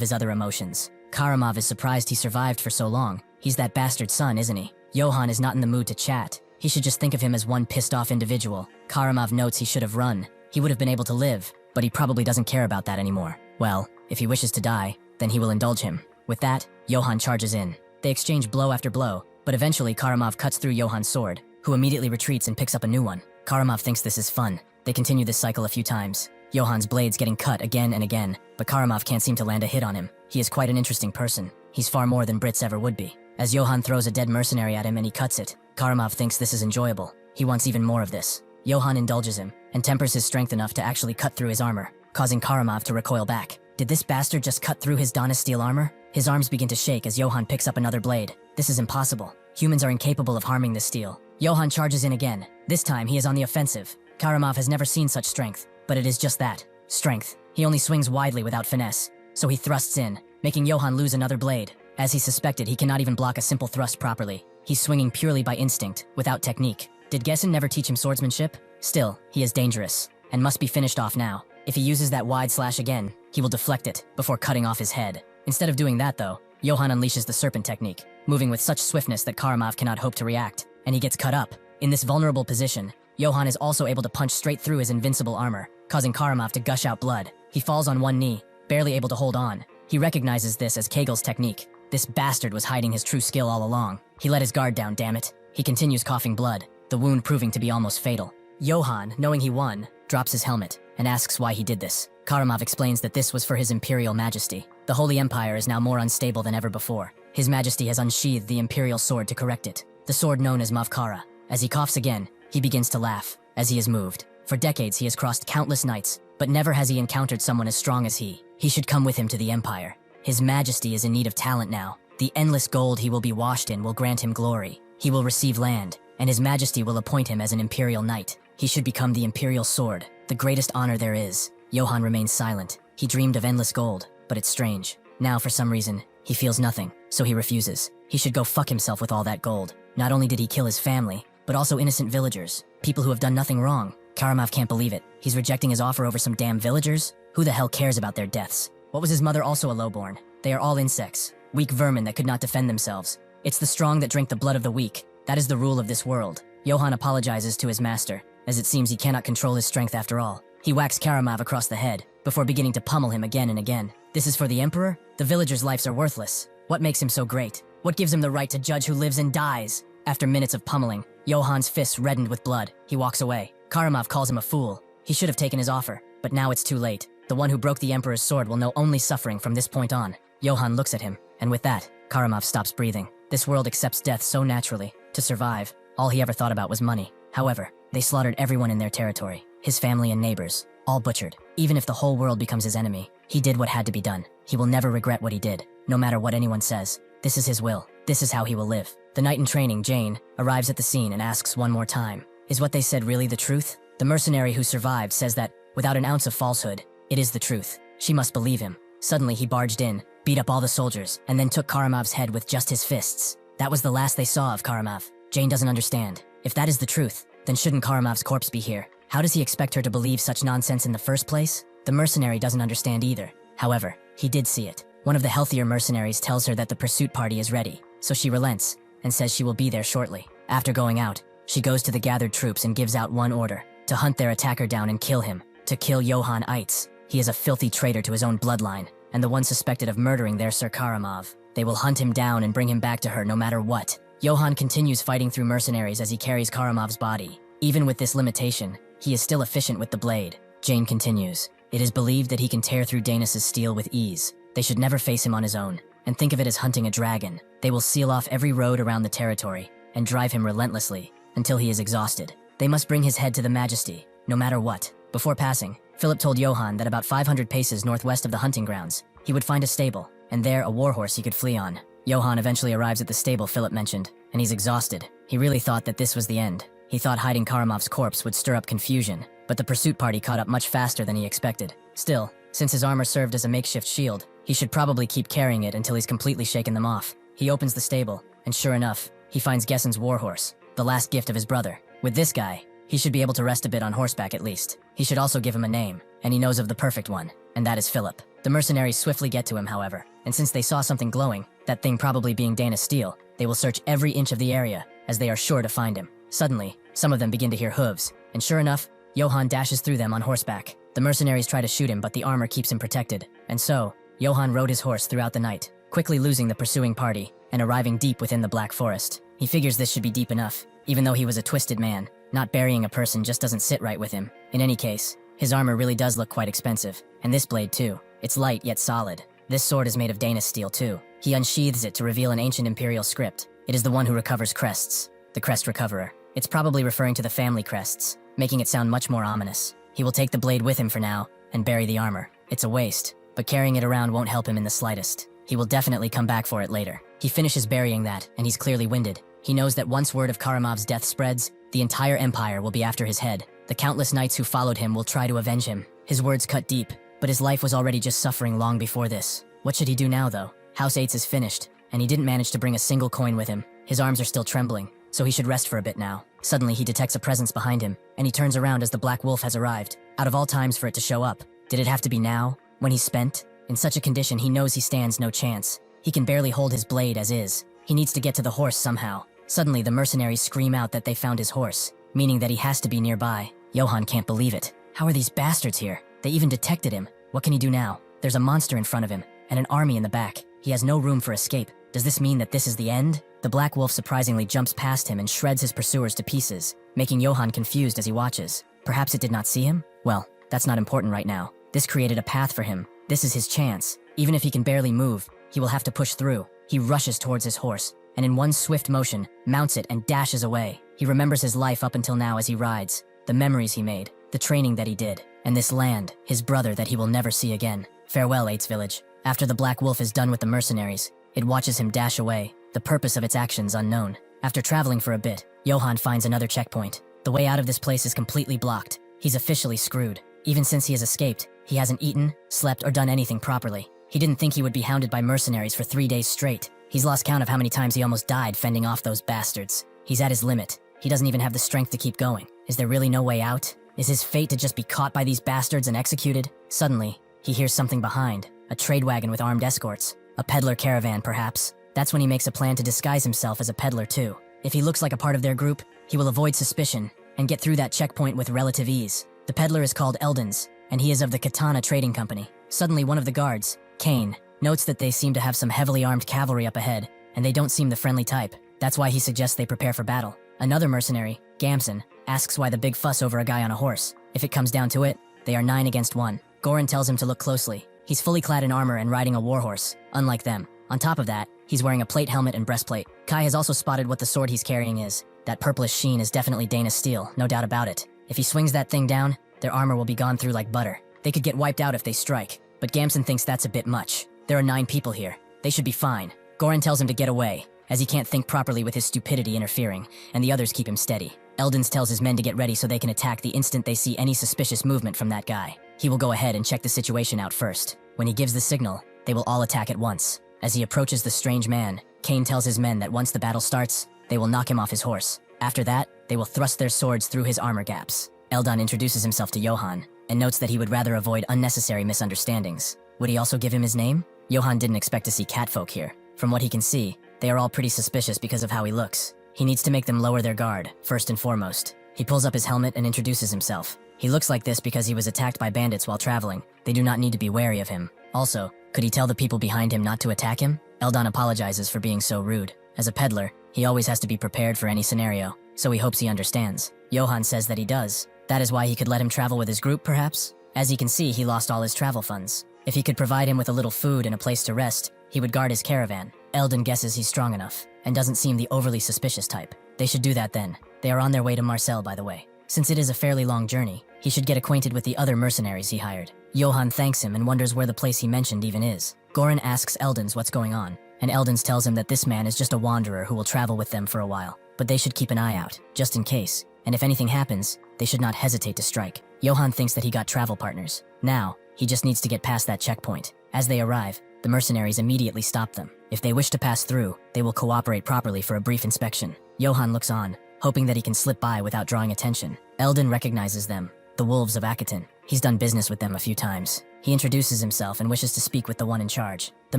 A: his other emotions. Karamov is surprised he survived for so long. He's that bastard son, isn't he? Yohan is not in the mood to chat. He should just think of him as one pissed-off individual. Karamov notes he should have run. He would have been able to live, but he probably doesn't care about that anymore. Well, if he wishes to die, then he will indulge him. With that, Yohan charges in. They exchange blow after blow, but eventually Karamov cuts through Yohan's sword, who immediately retreats and picks up a new one. Karamov thinks this is fun. They continue this cycle a few times. Yohan's blades getting cut again and again, but Karamov can't seem to land a hit on him. He is quite an interesting person. He's far more than Brits ever would be. As Yohan throws a dead mercenary at him and he cuts it, Karamov thinks this is enjoyable. He wants even more of this. Yohan indulges him, and tempers his strength enough to actually cut through his armor, causing Karamov to recoil back. Did this bastard just cut through his Donna steel armor? His arms begin to shake as Yohan picks up another blade. This is impossible. Humans are incapable of harming this steel. Yohan charges in again. This time he is on the offensive. Karamov has never seen such strength, but it is just that. Strength. He only swings widely without finesse, so he thrusts in, making Yohan lose another blade. As he suspected, he cannot even block a simple thrust properly. He's swinging purely by instinct, without technique. Did Gessen never teach him swordsmanship? Still, he is dangerous, and must be finished off now. If he uses that wide slash again, he will deflect it, before cutting off his head. Instead of doing that though, Yohan unleashes the serpent technique, moving with such swiftness that Karamov cannot hope to react, and he gets cut up. In this vulnerable position, Yohan is also able to punch straight through his invincible armor, causing Karamov to gush out blood. He falls on one knee, barely able to hold on. He recognizes this as Kegel's technique. This bastard was hiding his true skill all along. He let his guard down, damn it. He continues coughing blood, the wound proving to be almost fatal. Yohan, knowing he won, drops his helmet and asks why he did this. Karamov explains that this was for his Imperial Majesty. The Holy Empire is now more unstable than ever before. His Majesty has unsheathed the Imperial sword to correct it, the sword known as Mavkara. As he coughs again, he begins to laugh, as he is moved. For decades he has crossed countless knights, but never has he encountered someone as strong as he. He should come with him to the Empire. His Majesty is in need of talent now. The endless gold he will be washed in will grant him glory. He will receive land, and His Majesty will appoint him as an Imperial Knight. He should become the Imperial Sword, the greatest honor there is. Yohan remains silent. He dreamed of endless gold, but it's strange. Now, for some reason, he feels nothing, so he refuses. He should go fuck himself with all that gold. Not only did he kill his family, but also innocent villagers, people who have done nothing wrong. Karamov can't believe it. He's rejecting his offer over some damn villagers? Who the hell cares about their deaths? What was his mother also a lowborn? They are all insects, weak vermin that could not defend themselves. It's the strong that drink the blood of the weak. That is the rule of this world. Yohan apologizes to his master, as it seems he cannot control his strength after all. He whacks Karamov across the head, before beginning to pummel him again and again. This is for the Emperor? The villagers' lives are worthless. What makes him so great? What gives him the right to judge who lives and dies? After minutes of pummeling, Yohan's fists reddened with blood. He walks away. Karamov calls him a fool. He should have taken his offer, but now it's too late. The one who broke the Emperor's sword will know only suffering from this point on. Yohan looks at him, and with that, Karamov stops breathing. This world accepts death so naturally. To survive, all he ever thought about was money. However, they slaughtered everyone in their territory, his family and neighbors, all butchered. Even if the whole world becomes his enemy, he did what had to be done. He will never regret what he did, no matter what anyone says. This is his will. This is how he will live. The knight in training, Jane, arrives at the scene and asks one more time, "Is what they said really the truth?" The mercenary who survived says that, without an ounce of falsehood, it is the truth. She must believe him. Suddenly he barged in, beat up all the soldiers, and then took Karamov's head with just his fists. That was the last they saw of Karamov. Jane doesn't understand. If that is the truth, then shouldn't Karamov's corpse be here? How does he expect her to believe such nonsense in the first place? The mercenary doesn't understand either. However, he did see it. One of the healthier mercenaries tells her that the pursuit party is ready, so she relents, and says she will be there shortly. After going out, she goes to the gathered troops and gives out one order: to hunt their attacker down and kill him. To kill Johann Aitz. He is a filthy traitor to his own bloodline, and the one suspected of murdering their Sir Karamov. They will hunt him down and bring him back to her no matter what. Johann continues fighting through mercenaries as he carries Karamov's body. Even with this limitation, he is still efficient with the blade. Jane continues. It is believed that he can tear through Danis's steel with ease. They should never face him on his own, and think of it as hunting a dragon. They will seal off every road around the territory, and drive him relentlessly, until he is exhausted. They must bring his head to the Majesty, no matter what. Before passing, Philip told Johann that about 500 paces northwest of the hunting grounds, he would find a stable, and there a warhorse he could flee on. Johann eventually arrives at the stable Philip mentioned, and he's exhausted. He really thought that this was the end. He thought hiding Karamov's corpse would stir up confusion, but the pursuit party caught up much faster than he expected. Still, since his armor served as a makeshift shield, he should probably keep carrying it until he's completely shaken them off. He opens the stable, and sure enough, he finds Gessen's warhorse, the last gift of his brother. With this guy, He should be able to rest a bit on horseback at least. He should also give him a name, and he knows of the perfect one, and that is Philip. The mercenaries swiftly get to him, however, and since they saw something glowing, that thing probably being Dana's steel, they will search every inch of the area, as they are sure to find him. Suddenly, some of them begin to hear hooves, and sure enough, Yohan dashes through them on horseback. The mercenaries try to shoot him, but the armor keeps him protected, and so, Yohan rode his horse throughout the night, quickly losing the pursuing party, and arriving deep within the Black Forest. He figures this should be deep enough, even though he was a twisted man. Not burying a person just doesn't sit right with him. In any case, his armor really does look quite expensive, and this blade too. It's light yet solid. This sword is made of Dana's steel too. He unsheathes it to reveal an ancient imperial script. It is the one who recovers crests, the crest recoverer. It's probably referring to the family crests, making it sound much more ominous. He will take the blade with him for now, and bury the armor. It's a waste, but carrying it around won't help him in the slightest. He will definitely come back for it later. He finishes burying that, and he's clearly winded. He knows that once word of Karamov's death spreads, the entire empire will be after his head. The countless knights who followed him will try to avenge him. His words cut deep, but his life was already just suffering long before this. What should he do now, though? House Aitz is finished, and he didn't manage to bring a single coin with him. His arms are still trembling, so he should rest for a bit now. Suddenly, he detects a presence behind him, and he turns around as the Black Wolf has arrived. Out of all times for it to show up, did it have to be now, when he's spent? In such a condition, he knows he stands no chance. He can barely hold his blade as is. He needs to get to the horse somehow. Suddenly, the mercenaries scream out that they found his horse, meaning that he has to be nearby. Yohan can't believe it. How are these bastards here? They even detected him. What can he do now? There's a monster in front of him, and an army in the back. He has no room for escape. Does this mean that this is the end? The Black Wolf surprisingly jumps past him and shreds his pursuers to pieces, making Yohan confused as he watches. Perhaps it did not see him? Well, that's not important right now. This created a path for him. This is his chance. Even if he can barely move, he will have to push through. He rushes towards his horse, and in one swift motion, mounts it and dashes away. He remembers his life up until now as he rides, the memories he made, the training that he did, and this land, his brother that he will never see again. Farewell, Aitz village. After the Black Wolf is done with the mercenaries, it watches him dash away, the purpose of its actions unknown. After traveling for a bit, Yohan finds another checkpoint. The way out of this place is completely blocked. He's officially screwed. Even since he has escaped, he hasn't eaten, slept, or done anything properly. He didn't think he would be hounded by mercenaries for 3 days straight. He's lost count of how many times he almost died fending off those bastards. He's at his limit. He doesn't even have the strength to keep going. Is there really no way out? Is his fate to just be caught by these bastards and executed? Suddenly, he hears something behind. A trade wagon with armed escorts. A peddler caravan, perhaps. That's when he makes a plan to disguise himself as a peddler too. If he looks like a part of their group, he will avoid suspicion and get through that checkpoint with relative ease. The peddler is called Eldon's, and he is of the Katana Trading Company. Suddenly, one of the guards, Kane, notes that they seem to have some heavily armed cavalry up ahead, and they don't seem the friendly type. That's why he suggests they prepare for battle. Another mercenary, Gamson, asks why the big fuss over a guy on a horse. If it comes down to it, they are 9 against 1. Goran tells him to look closely. He's fully clad in armor and riding a warhorse, unlike them. On top of that, he's wearing a plate helmet and breastplate. Kai has also spotted what the sword he's carrying is. That purplish sheen is definitely Dana's steel, no doubt about it. If he swings that thing down, their armor will be gone through like butter. They could get wiped out if they strike, but Gamson thinks that's a bit much. There are 9 people here. They should be fine. Goran tells him to get away, as he can't think properly with his stupidity interfering, and the others keep him steady. Eldons tells his men to get ready so they can attack the instant they see any suspicious movement from that guy. He will go ahead and check the situation out first. When he gives the signal, they will all attack at once. As he approaches the strange man, Kane tells his men that once the battle starts, they will knock him off his horse. After that, they will thrust their swords through his armor gaps. Eldon introduces himself to Yohan, and notes that he would rather avoid unnecessary misunderstandings. Would he also give him his name? Yohan didn't expect to see catfolk here. From what he can see, they are all pretty suspicious because of how he looks. He needs to make them lower their guard, first and foremost. He pulls up his helmet and introduces himself. He looks like this because he was attacked by bandits while traveling. They do not need to be wary of him. Also, could he tell the people behind him not to attack him? Eldon apologizes for being so rude. As a peddler, he always has to be prepared for any scenario, so he hopes he understands. Yohan says that he does. That is why he could let him travel with his group, perhaps? As he can see, he lost all his travel funds. If he could provide him with a little food and a place to rest, he would guard his caravan. Eldon guesses he's strong enough, and doesn't seem the overly suspicious type. They should do that then. They are on their way to Marseille, by the way. Since it is a fairly long journey, he should get acquainted with the other mercenaries he hired. Yohan thanks him and wonders where the place he mentioned even is. Goran asks Eldons what's going on, and Eldons tells him that this man is just a wanderer who will travel with them for a while. But they should keep an eye out, just in case, and if anything happens, they should not hesitate to strike. Yohan thinks that he got travel partners. Now, he just needs to get past that checkpoint. As they arrive, the mercenaries immediately stop them. If they wish to pass through, they will cooperate properly for a brief inspection. Yohan looks on, hoping that he can slip by without drawing attention. Eldon recognizes them, the wolves of Akaton. He's done business with them a few times. He introduces himself and wishes to speak with the one in charge. The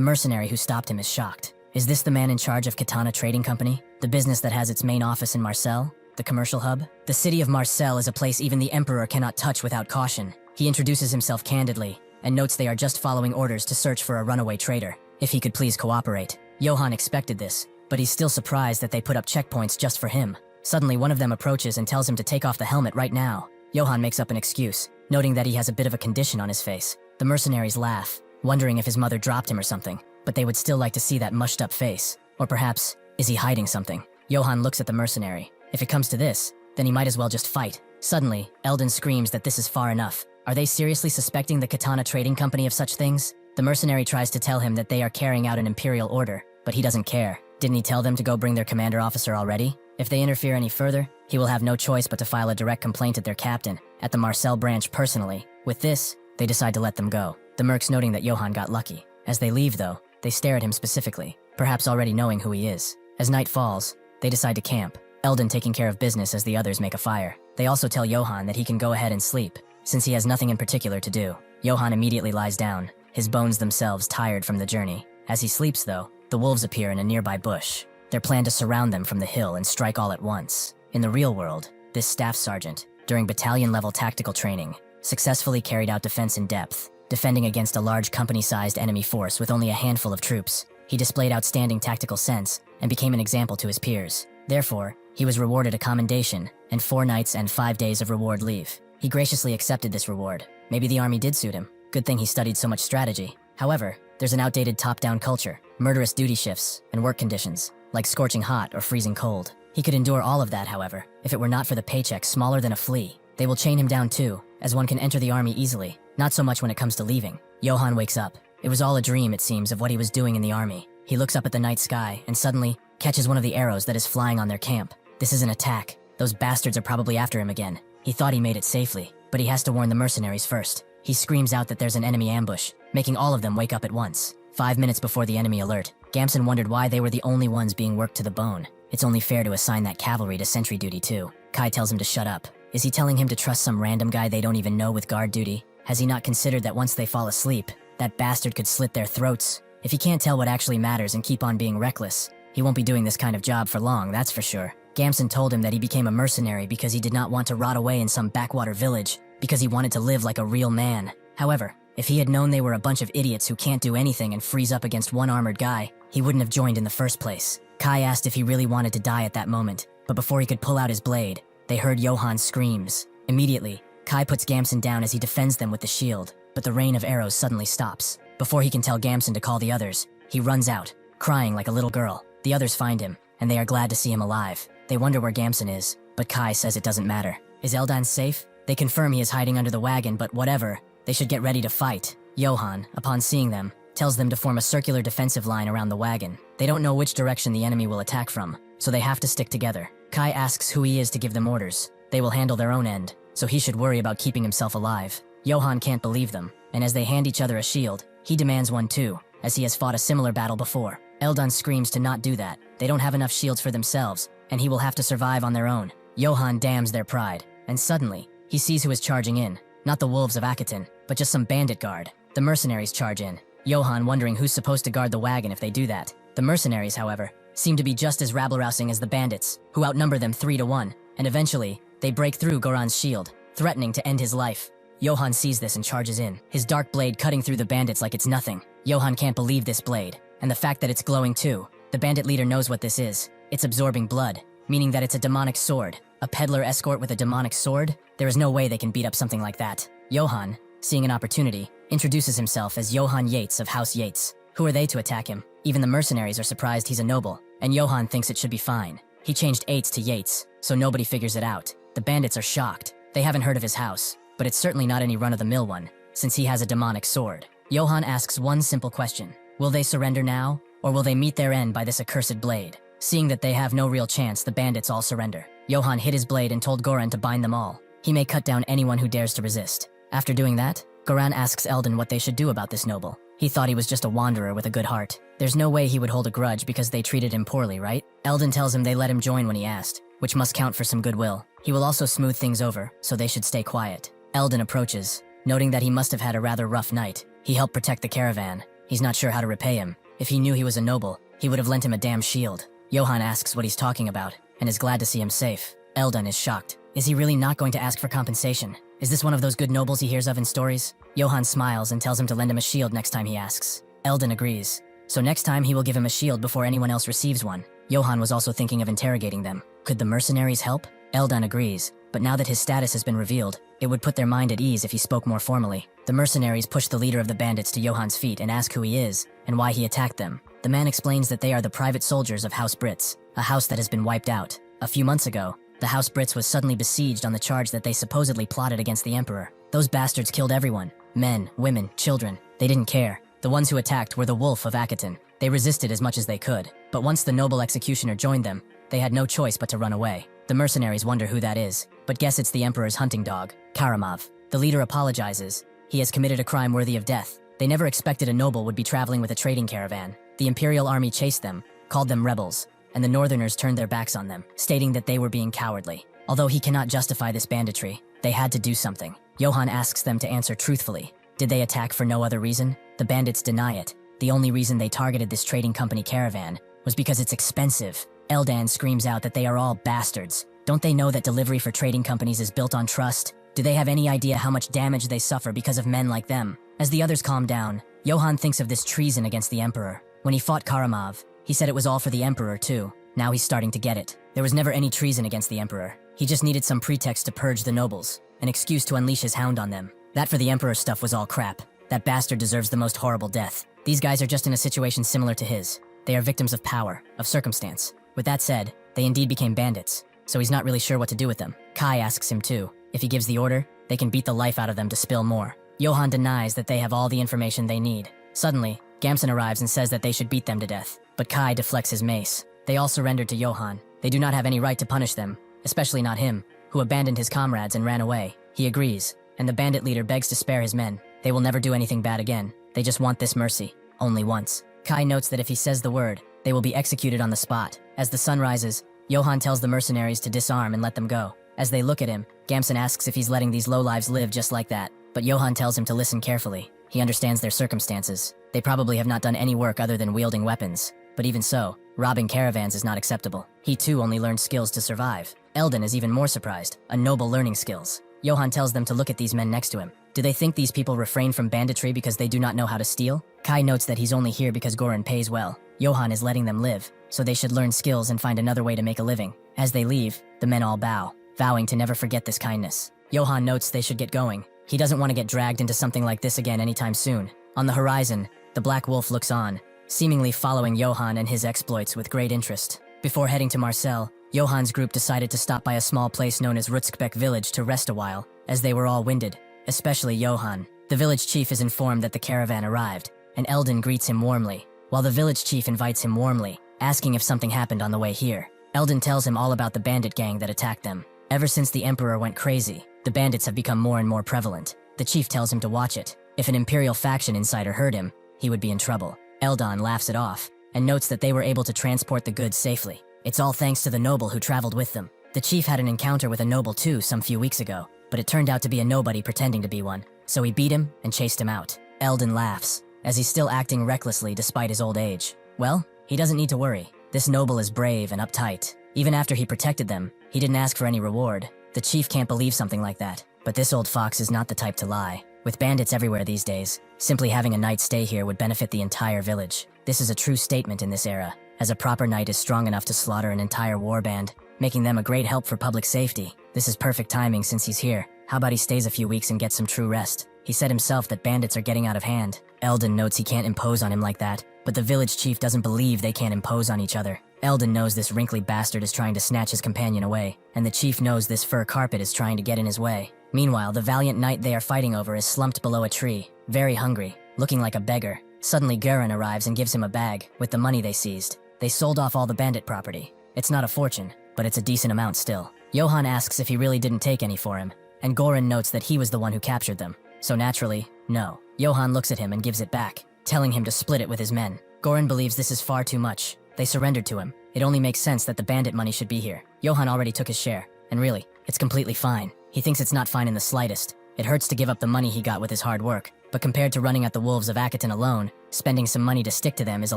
A: mercenary who stopped him is shocked. Is this the man in charge of Katana Trading Company? The business that has its main office in Marseille? The commercial hub? The city of Marseille is a place even the emperor cannot touch without caution. He introduces himself candidly and notes they are just following orders to search for a runaway trader. If he could please cooperate. Yohan expected this, but he's still surprised that they put up checkpoints just for him. Suddenly, one of them approaches and tells him to take off the helmet right now. Yohan makes up an excuse, noting that he has a bit of a condition on his face. The mercenaries laugh, wondering if his mother dropped him or something, but they would still like to see that mushed up face. Or perhaps, is he hiding something? Yohan looks at the mercenary. If it comes to this, then he might as well just fight. Suddenly, Eldon screams that this is far enough. Are they seriously suspecting the Katana Trading Company of such things? The mercenary tries to tell him that they are carrying out an imperial order, but he doesn't care. Didn't he tell them to go bring their commander officer already? If they interfere any further, he will have no choice but to file a direct complaint at their captain, at the Marseille branch personally. With this, they decide to let them go. The mercs noting that Yohan got lucky. As they leave though, they stare at him specifically, perhaps already knowing who he is. As night falls, they decide to camp, Eldon taking care of business as the others make a fire. They also tell Yohan that he can go ahead and sleep, since he has nothing in particular to do. Yohan immediately lies down, his bones themselves tired from the journey. As he sleeps though, the wolves appear in a nearby bush. Their plan to surround them from the hill and strike all at once. In the real world, this staff sergeant, during battalion-level tactical training, successfully carried out defense in depth, defending against a large company-sized enemy force with only a handful of troops. He displayed outstanding tactical sense and became an example to his peers. Therefore, he was rewarded a commendation and 4 nights and 5 days of reward leave. He graciously accepted this reward. Maybe the army did suit him. Good thing he studied so much strategy. However, there's an outdated top-down culture, murderous duty shifts, and work conditions, like scorching hot or freezing cold. He could endure all of that, however, if it were not for the paycheck smaller than a flea. They will chain him down too, as one can enter the army easily, not so much when it comes to leaving. Yohan wakes up. It was all a dream, it seems, of what he was doing in the army. He looks up at the night sky and suddenly catches one of the arrows that is flying on their camp. This is an attack. Those bastards are probably after him again. He thought he made it safely, but he has to warn the mercenaries first. He screams out that there's an enemy ambush, making all of them wake up at once. 5 minutes before the enemy alert, Gamson wondered why they were the only ones being worked to the bone. It's only fair to assign that cavalry to sentry duty too. Kai tells him to shut up. Is he telling him to trust some random guy they don't even know with guard duty? Has he not considered that once they fall asleep, that bastard could slit their throats? If he can't tell what actually matters and keep on being reckless, he won't be doing this kind of job for long, that's for sure. Gamson told him that he became a mercenary because he did not want to rot away in some backwater village, because he wanted to live like a real man. However, if he had known they were a bunch of idiots who can't do anything and freeze up against one armored guy, he wouldn't have joined in the first place. Kai asked if he really wanted to die at that moment, but before he could pull out his blade, they heard Yohan's screams. Immediately, Kai puts Gamson down as he defends them with the shield, but the rain of arrows suddenly stops. Before he can tell Gamson to call the others, he runs out, crying like a little girl. The others find him, and they are glad to see him alive. They wonder where Gamson is, but Kai says it doesn't matter. Is Eldan safe? They confirm he is hiding under the wagon, but whatever. They should get ready to fight. Yohan, upon seeing them, tells them to form a circular defensive line around the wagon. They don't know which direction the enemy will attack from, so they have to stick together. Kai asks who he is to give them orders. They will handle their own end, so he should worry about keeping himself alive. Yohan can't believe them, and as they hand each other a shield, he demands one too, as he has fought a similar battle before. Eldon screams to not do that. They don't have enough shields for themselves, and he will have to survive on their own. Yohan damns their pride, and suddenly, he sees who is charging in. Not the wolves of Akaton, but just some bandit guard. The mercenaries charge in. Yohan wondering who's supposed to guard the wagon if they do that. The mercenaries, however, seem to be just as rabble-rousing as the bandits, who outnumber them 3 to 1, and eventually, they break through Goran's shield, threatening to end his life. Yohan sees this and charges in, his dark blade cutting through the bandits like it's nothing. Yohan can't believe this blade, and the fact that it's glowing too. The bandit leader knows what this is. It's absorbing blood, meaning that it's a demonic sword. A peddler escort with a demonic sword? There is no way they can beat up something like that. Yohan, seeing an opportunity, introduces himself as Johann Aitz of House Yates. Who are they to attack him? Even the mercenaries are surprised he's a noble, and Yohan thinks it should be fine. He changed Aitz to Yates, so nobody figures it out. The bandits are shocked. They haven't heard of his house, but it's certainly not any run-of-the-mill one, since he has a demonic sword. Yohan asks one simple question. Will they surrender now, or will they meet their end by this accursed blade? Seeing that they have no real chance, the bandits all surrender. Yohan hid his blade and told Goran to bind them all. He may cut down anyone who dares to resist. After doing that, Goran asks Eldon what they should do about this noble. He thought he was just a wanderer with a good heart. There's no way he would hold a grudge because they treated him poorly, right? Eldon tells him they let him join when he asked. which must count for some goodwill. He will also smooth things over, so they should stay quiet. Eldon approaches, noting that he must have had a rather rough night. He helped protect the caravan. He's not sure how to repay him. If he knew he was a noble, he would have lent him a damn shield. Yohan asks what he's talking about, and is glad to see him safe. Eldon is shocked. Is he really not going to ask for compensation? Is this one of those good nobles he hears of in stories? Yohan smiles and tells him to lend him a shield next time he asks. Eldon agrees. So next time he will give him a shield before anyone else receives one. Yohan was also thinking of interrogating them. Could the mercenaries help? Eldon agrees, but now that his status has been revealed, it would put their mind at ease if he spoke more formally. The mercenaries push the leader of the bandits to Yohan's feet and ask who he is, and why he attacked them. The man explains that they are the private soldiers of House Brits, a house that has been wiped out. A few months ago, the House Brits was suddenly besieged on the charge that they supposedly plotted against the Emperor. Those bastards killed everyone. Men, women, children. They didn't care. The ones who attacked were the Wolf of Akiton. They resisted as much as they could, but once the noble executioner joined them, they had no choice but to run away. The mercenaries wonder who that is, but guess it's the Emperor's hunting dog, Karamov. The leader apologizes. He has committed a crime worthy of death. They never expected a noble would be traveling with a trading caravan. The Imperial army chased them, called them rebels, and the Northerners turned their backs on them, stating that they were being cowardly. Although he cannot justify this banditry, they had to do something. Yohan asks them to answer truthfully. Did they attack for no other reason? The bandits deny it. The only reason they targeted this trading company caravan was because it's expensive. Eldon screams out that they are all bastards. Don't they know that delivery for trading companies is built on trust? Do they have any idea how much damage they suffer because of men like them? As the others calm down, Yohan thinks of this treason against the Emperor. When he fought Karamov, he said it was all for the Emperor too. Now he's starting to get it. There was never any treason against the Emperor. He just needed some pretext to purge the nobles, an excuse to unleash his hound on them. That for the Emperor stuff was all crap. That bastard deserves the most horrible death. These guys are just in a situation similar to his. They are victims of power, of circumstance. With that said, they indeed became bandits, so he's not really sure what to do with them. Kai asks him too. If he gives the order, they can beat the life out of them to spill more. Yohan denies that they have all the information they need. Suddenly, Gamson arrives and says that they should beat them to death, but Kai deflects his mace. They all surrendered to Yohan. They do not have any right to punish them, especially not him, who abandoned his comrades and ran away. He agrees, and the bandit leader begs to spare his men. They will never do anything bad again. They just want this mercy. Only once. Kai notes that if he says the word, they will be executed on the spot. As the sun rises, Yohan tells the mercenaries to disarm and let them go. As they look at him, Gamson asks if he's letting these lowlives live just like that, but Yohan tells him to listen carefully. He understands their circumstances. They probably have not done any work other than wielding weapons. But even so, robbing caravans is not acceptable. He too only learned skills to survive. Eldon is even more surprised, a noble learning skills. Yohan tells them to look at these men next to him. Do they think these people refrain from banditry because they do not know how to steal? Kai notes that he's only here because Goran pays well. Yohan is letting them live, so they should learn skills and find another way to make a living. As they leave, the men all bow, vowing to never forget this kindness. Yohan notes they should get going. He doesn't want to get dragged into something like this again anytime soon. On the horizon, the Black Wolf looks on, seemingly following Yohan and his exploits with great interest. Before heading to Marcel, Yohan's group decided to stop by a small place known as Rutskbeck village to rest a while, as they were all winded, especially Yohan. The village chief is informed that the caravan arrived, and Eldon greets him warmly, while the village chief invites him warmly, asking if something happened on the way here. Eldon tells him all about the bandit gang that attacked them. Ever since the Emperor went crazy, the bandits have become more and more prevalent. The chief tells him to watch it. If an Imperial faction insider heard him, he would be in trouble. Eldon laughs it off, and notes that they were able to transport the goods safely. It's all thanks to the noble who traveled with them. The chief had an encounter with a noble too some few weeks ago, but it turned out to be a nobody pretending to be one, so he beat him and chased him out. Eldon laughs, as he's still acting recklessly despite his old age. Well, he doesn't need to worry. This noble is brave and uptight. Even after he protected them, he didn't ask for any reward. The chief can't believe something like that. But this old fox is not the type to lie. With bandits everywhere these days, simply having a knight stay here would benefit the entire village. This is a true statement in this era, as a proper knight is strong enough to slaughter an entire warband, making them a great help for public safety. This is perfect timing since he's here. How about he stays a few weeks and gets some true rest? He said himself that bandits are getting out of hand. Eldon notes he can't impose on him like that, but the village chief doesn't believe they can't impose on each other. Eldon knows this wrinkly bastard is trying to snatch his companion away, and the chief knows this fur carpet is trying to get in his way. Meanwhile, the valiant knight they are fighting over is slumped below a tree, very hungry, looking like a beggar. Suddenly Goran arrives and gives him a bag, with the money they seized. They sold off all the bandit property. It's not a fortune, but it's a decent amount still. Yohan asks if he really didn't take any for him, and Goran notes that he was the one who captured them. So naturally, no. Yohan looks at him and gives it back, telling him to split it with his men. Goran believes this is far too much. They surrendered to him. It only makes sense that the bandit money should be here. Yohan already took his share, and really, it's completely fine. He thinks it's not fine in the slightest. It hurts to give up the money he got with his hard work, but compared to running at the wolves of Akaton alone, spending some money to stick to them is a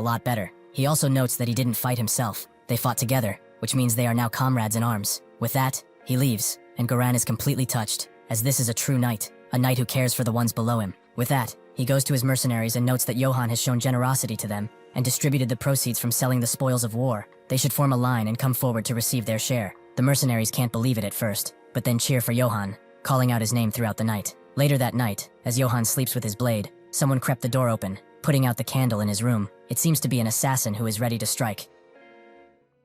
A: lot better. He also notes that he didn't fight himself. They fought together, which means they are now comrades in arms. With that, he leaves, and Goran is completely touched, as this is a true knight, a knight who cares for the ones below him. With that, he goes to his mercenaries and notes that Yohan has shown generosity to them and distributed the proceeds from selling the spoils of war. They should form a line and come forward to receive their share. The mercenaries can't believe it at first, but then cheer for Yohan, calling out his name throughout the night. Later that night, as Yohan sleeps with his blade, someone crept the door open, putting out the candle in his room. It seems to be an assassin who is ready to strike.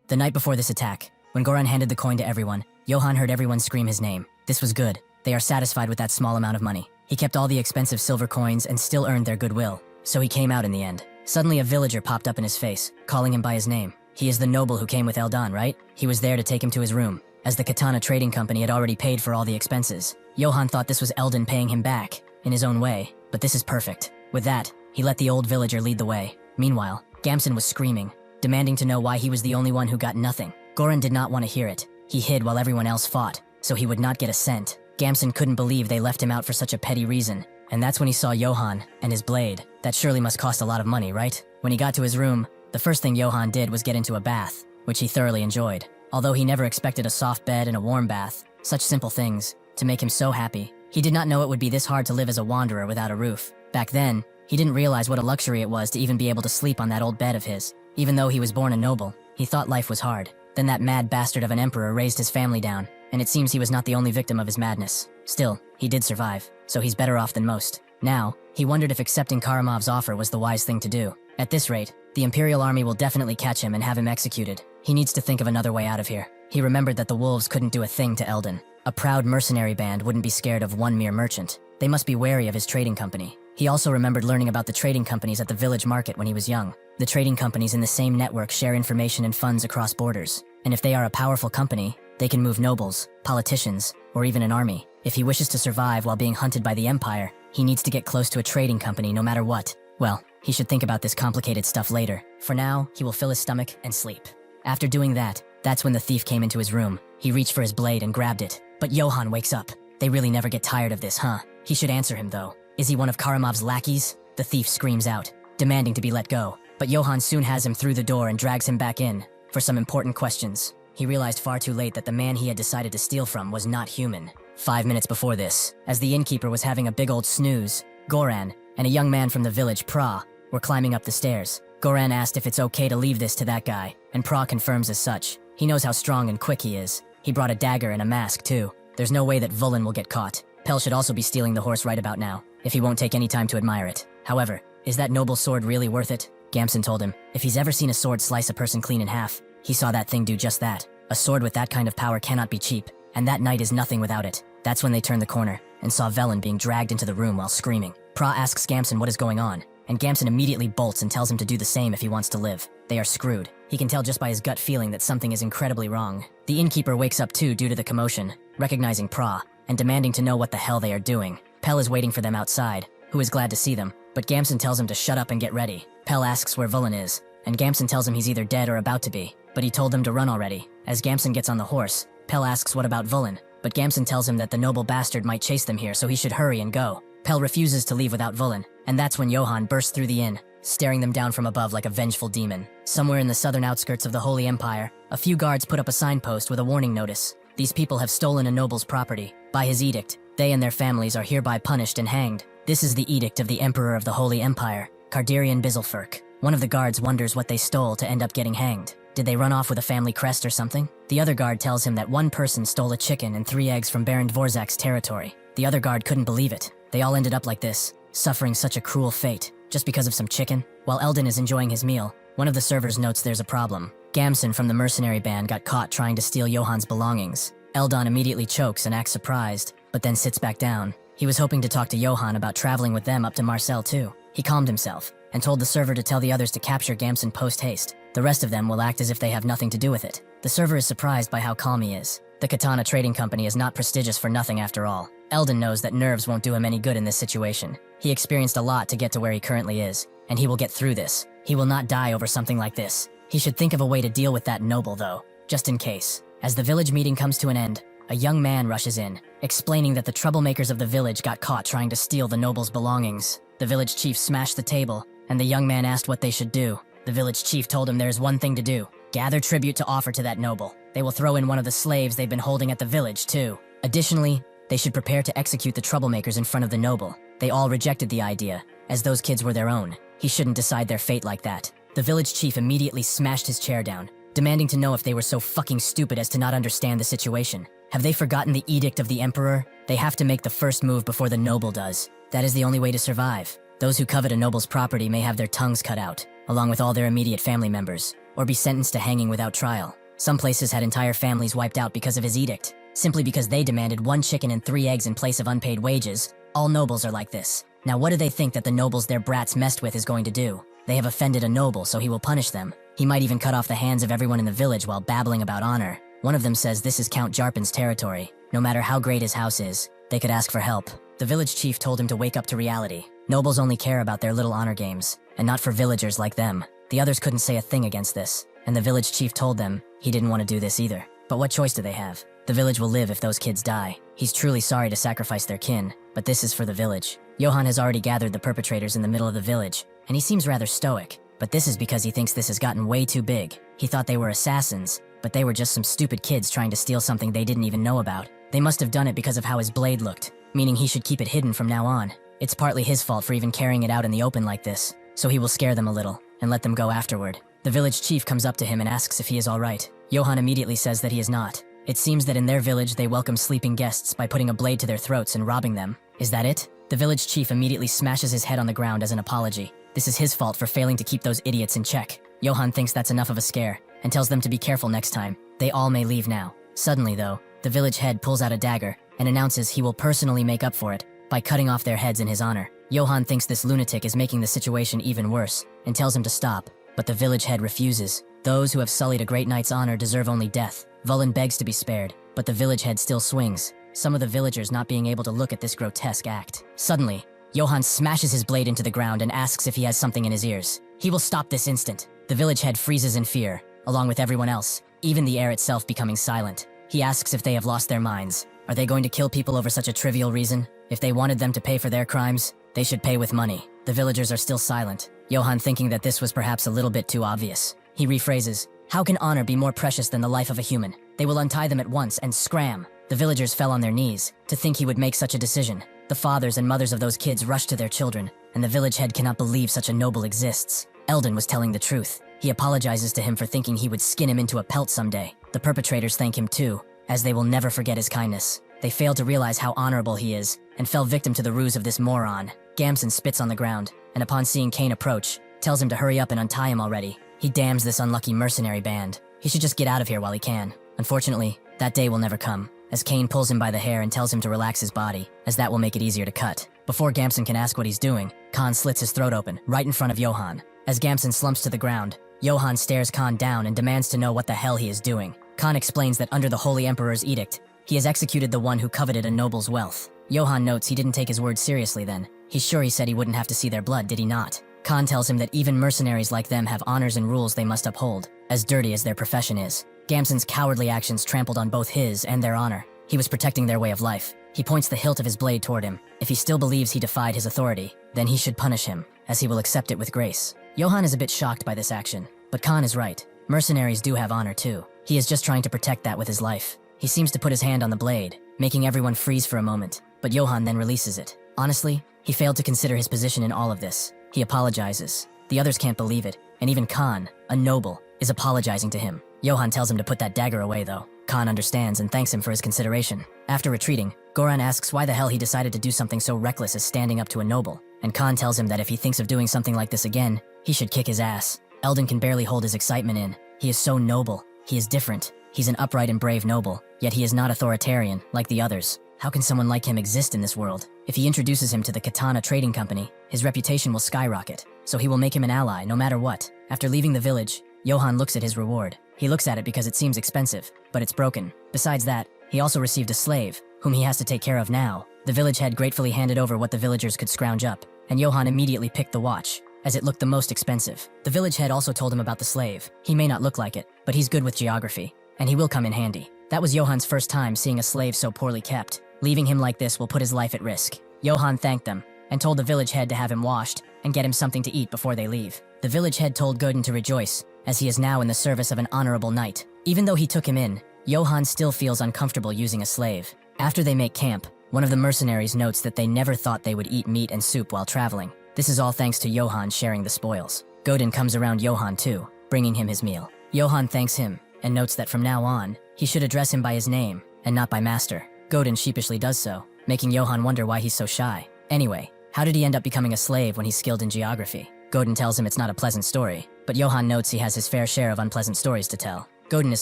A: The night before this attack, when Goran handed the coin to everyone, Yohan heard everyone scream his name. This was good. They are satisfied with that small amount of money. He kept all the expensive silver coins and still earned their goodwill, so he came out in the end. Suddenly a villager popped up in his face, calling him by his name. He is the noble who came with Eldon, right? He was there to take him to his room, as the Katana Trading Company had already paid for all the expenses. Yohan thought this was Eldon paying him back, in his own way, but this is perfect. With that, he let the old villager lead the way. Meanwhile, Gamson was screaming, demanding to know why he was the only one who got nothing. Goran did not want to hear it. He hid while everyone else fought, so he would not get a cent. Gamson couldn't believe they left him out for such a petty reason, and that's when he saw Yohan and his blade. That surely must cost a lot of money, right? When he got to his room, the first thing Yohan did was get into a bath, which he thoroughly enjoyed. Although he never expected a soft bed and a warm bath, such simple things, to make him so happy. He did not know it would be this hard to live as a wanderer without a roof. Back then, he didn't realize what a luxury it was to even be able to sleep on that old bed of his. Even though he was born a noble, he thought life was hard. Then that mad bastard of an emperor raised his family down, and it seems he was not the only victim of his madness. Still, he did survive, so he's better off than most. Now, he wondered if accepting Karamov's offer was the wise thing to do. At this rate, the Imperial Army will definitely catch him and have him executed. He needs to think of another way out of here. He remembered that the wolves couldn't do a thing to Eldon. A proud mercenary band wouldn't be scared of one mere merchant. They must be wary of his trading company. He also remembered learning about the trading companies at the village market when he was young. The trading companies in the same network share information and funds across borders. And if they are a powerful company, they can move nobles, politicians, or even an army. If he wishes to survive while being hunted by the Empire, he needs to get close to a trading company no matter what. Well, he should think about this complicated stuff later. For now, he will fill his stomach and sleep. After doing that, that's when the thief came into his room. He reached for his blade and grabbed it. But Yohan wakes up. They really never get tired of this, huh? He should answer him, though. Is he one of Karamov's lackeys? The thief screams out, demanding to be let go. But Yohan soon has him through the door and drags him back in for some important questions. He realized far too late that the man he had decided to steal from was not human. 5 minutes before this, as the innkeeper was having a big old snooze, Goran and a young man from the village, Pra, were climbing up the stairs. Goran asked if it's okay to leave this to that guy, and Pra confirms as such. He knows how strong and quick he is. He brought a dagger and a mask, too. There's no way that Vulin will get caught. Pel should also be stealing the horse right about now, if he won't take any time to admire it. However, is that noble sword really worth it? Gamson told him, if he's ever seen a sword slice a person clean in half, he saw that thing do just that. A sword with that kind of power cannot be cheap, and that knight is nothing without it. That's when they turned the corner, and saw Velen being dragged into the room while screaming. Pra asks Gamson what is going on, and Gamson immediately bolts and tells him to do the same if he wants to live. They are screwed. He can tell just by his gut feeling that something is incredibly wrong. The innkeeper wakes up too due to the commotion, recognizing Pra, and demanding to know what the hell they are doing. Pel is waiting for them outside, who is glad to see them, but Gamson tells him to shut up and get ready. Pel asks where Vulin is, and Gamson tells him he's either dead or about to be, but he told them to run already. As Gamson gets on the horse, Pel asks what about Vulin, but Gamson tells him that the noble bastard might chase them here, so he should hurry and go. Pel refuses to leave without Vulin, and that's when Yohan bursts through the inn, staring them down from above like a vengeful demon. Somewhere in the southern outskirts of the Holy Empire, a few guards put up a signpost with a warning notice. These people have stolen a noble's property. By his edict, they and their families are hereby punished and hanged. This is the edict of the Emperor of the Holy Empire, Cardirian Bizelferk. One of the guards wonders what they stole to end up getting hanged. Did they run off with a family crest or something? The other guard tells him that one person stole a chicken and 3 eggs from Baron Dvorzak's territory. The other guard couldn't believe it. They all ended up like this, suffering such a cruel fate, just because of some chicken. While Eldon is enjoying his meal, one of the servers notes there's a problem. Gamson from the mercenary band got caught trying to steal Yohan's belongings. Eldon immediately chokes and acts surprised, but then sits back down. He was hoping to talk to Yohan about traveling with them up to Marseille too. He calmed himself, and told the server to tell the others to capture Gamson post-haste. The rest of them will act as if they have nothing to do with it. The server is surprised by how calm he is. The Katana Trading Company is not prestigious for nothing after all. Eldon knows that nerves won't do him any good in this situation. He experienced a lot to get to where he currently is, and he will get through this. He will not die over something like this. He should think of a way to deal with that noble, though, just in case. As the village meeting comes to an end, a young man rushes in, explaining that the troublemakers of the village got caught trying to steal the noble's belongings. The village chief smashed the table, and the young man asked what they should do. The village chief told him there's one thing to do: gather tribute to offer to that noble. They will throw in one of the slaves they've been holding at the village, too. Additionally, they should prepare to execute the troublemakers in front of the noble. They all rejected the idea, as those kids were their own. He shouldn't decide their fate like that. The village chief immediately smashed his chair down, demanding to know if they were so fucking stupid as to not understand the situation. Have they forgotten the edict of the emperor? They have to make the first move before the noble does. That is the only way to survive. Those who covet a noble's property may have their tongues cut out, along with all their immediate family members, or be sentenced to hanging without trial. Some places had entire families wiped out because of his edict, simply because they demanded 1 chicken and 3 eggs in place of unpaid wages. All nobles are like this. Now what do they think that the nobles their brats messed with is going to do? They have offended a noble, so he will punish them. He might even cut off the hands of everyone in the village while babbling about honor. One of them says this is Count Jarpen's territory. No matter how great his house is, they could ask for help. The village chief told him to wake up to reality. Nobles only care about their little honor games, and not for villagers like them. The others couldn't say a thing against this, and the village chief told them he didn't want to do this either. But what choice do they have? The village will live if those kids die. He's truly sorry to sacrifice their kin, but this is for the village. Yohan has already gathered the perpetrators in the middle of the village, and he seems rather stoic. But this is because he thinks this has gotten way too big. He thought they were assassins, but they were just some stupid kids trying to steal something they didn't even know about. They must have done it because of how his blade looked, meaning he should keep it hidden from now on. It's partly his fault for even carrying it out in the open like this, so he will scare them a little, and let them go afterward. The village chief comes up to him and asks if he is alright. Yohan immediately says that he is not. It seems that in their village they welcome sleeping guests by putting a blade to their throats and robbing them. Is that it? The village chief immediately smashes his head on the ground as an apology. This is his fault for failing to keep those idiots in check. Yohan thinks that's enough of a scare, and tells them to be careful next time. They all may leave now. Suddenly though, the village head pulls out a dagger, and announces he will personally make up for it, by cutting off their heads in his honor. Yohan thinks this lunatic is making the situation even worse, and tells him to stop, but the village head refuses. Those who have sullied a great knight's honor deserve only death. Vulin begs to be spared, but the village head still swings, some of the villagers not being able to look at this grotesque act. Suddenly, Yohan smashes his blade into the ground and asks if he has something in his ears. He will stop this instant. The village head freezes in fear, along with everyone else, even the air itself becoming silent. He asks if they have lost their minds. Are they going to kill people over such a trivial reason? If they wanted them to pay for their crimes, they should pay with money. The villagers are still silent, Yohan thinking that this was perhaps a little bit too obvious. He rephrases, "How can honor be more precious than the life of a human? They will untie them at once and scram." The villagers fell on their knees, to think he would make such a decision. The fathers and mothers of those kids rushed to their children, and the village head cannot believe such a noble exists. Eldon was telling the truth. He apologizes to him for thinking he would skin him into a pelt someday. The perpetrators thank him too, as they will never forget his kindness. They fail to realize how honorable he is, and fell victim to the ruse of this moron. Gamson spits on the ground, and upon seeing Kane approach, tells him to hurry up and untie him already. He damns this unlucky mercenary band. He should just get out of here while he can. Unfortunately, that day will never come, as Kane pulls him by the hair and tells him to relax his body, as that will make it easier to cut. Before Gamson can ask what he's doing, Khan slits his throat open, right in front of Yohan. As Gamson slumps to the ground, Yohan stares Khan down and demands to know what the hell he is doing. Khan explains that under the Holy Emperor's edict, he has executed the one who coveted a noble's wealth. Yohan notes he didn't take his word seriously then. He's sure he said he wouldn't have to see their blood, did he not? Khan tells him that even mercenaries like them have honors and rules they must uphold, as dirty as their profession is. Gamson's cowardly actions trampled on both his and their honor. He was protecting their way of life. He points the hilt of his blade toward him. If he still believes he defied his authority, then he should punish him, as he will accept it with grace. Yohan is a bit shocked by this action, but Khan is right. Mercenaries do have honor too. He is just trying to protect that with his life. He seems to put his hand on the blade, making everyone freeze for a moment, but Yohan then releases it. Honestly, he failed to consider his position in all of this. He apologizes. The others can't believe it, and even Khan, a noble, is apologizing to him. Yohan tells him to put that dagger away though. Khan understands and thanks him for his consideration. After retreating, Goran asks why the hell he decided to do something so reckless as standing up to a noble, and Khan tells him that if he thinks of doing something like this again, he should kick his ass. Eldon can barely hold his excitement in. He is so noble. He is different. He's an upright and brave noble, yet he is not authoritarian, like the others. How can someone like him exist in this world? If he introduces him to the Katana Trading Company, his reputation will skyrocket, so he will make him an ally no matter what. After leaving the village, Yohan looks at his reward. He looks at it because it seems expensive, but it's broken. Besides that, he also received a slave, whom he has to take care of now. The village head gratefully handed over what the villagers could scrounge up, and Yohan immediately picked the watch. as it looked the most expensive. The village head also told him about the slave. He may not look like it, but he's good with geography, and he will come in handy. That was Yohan's first time seeing a slave so poorly kept. Leaving him like this will put his life at risk. Yohan thanked them, and told the village head to have him washed, and get him something to eat before they leave. The village head told Godin to rejoice, as he is now in the service of an honorable knight. Even though he took him in, Yohan still feels uncomfortable using a slave. After they make camp, one of the mercenaries notes that they never thought they would eat meat and soup while traveling. This is all thanks to Yohan sharing the spoils. Godin comes around Yohan too, bringing him his meal. Yohan thanks him, and notes that from now on, he should address him by his name, and not by master. Godin sheepishly does so, making Yohan wonder why he's so shy. Anyway, how did he end up becoming a slave when he's skilled in geography? Godin tells him it's not a pleasant story, but Yohan notes he has his fair share of unpleasant stories to tell. Godin is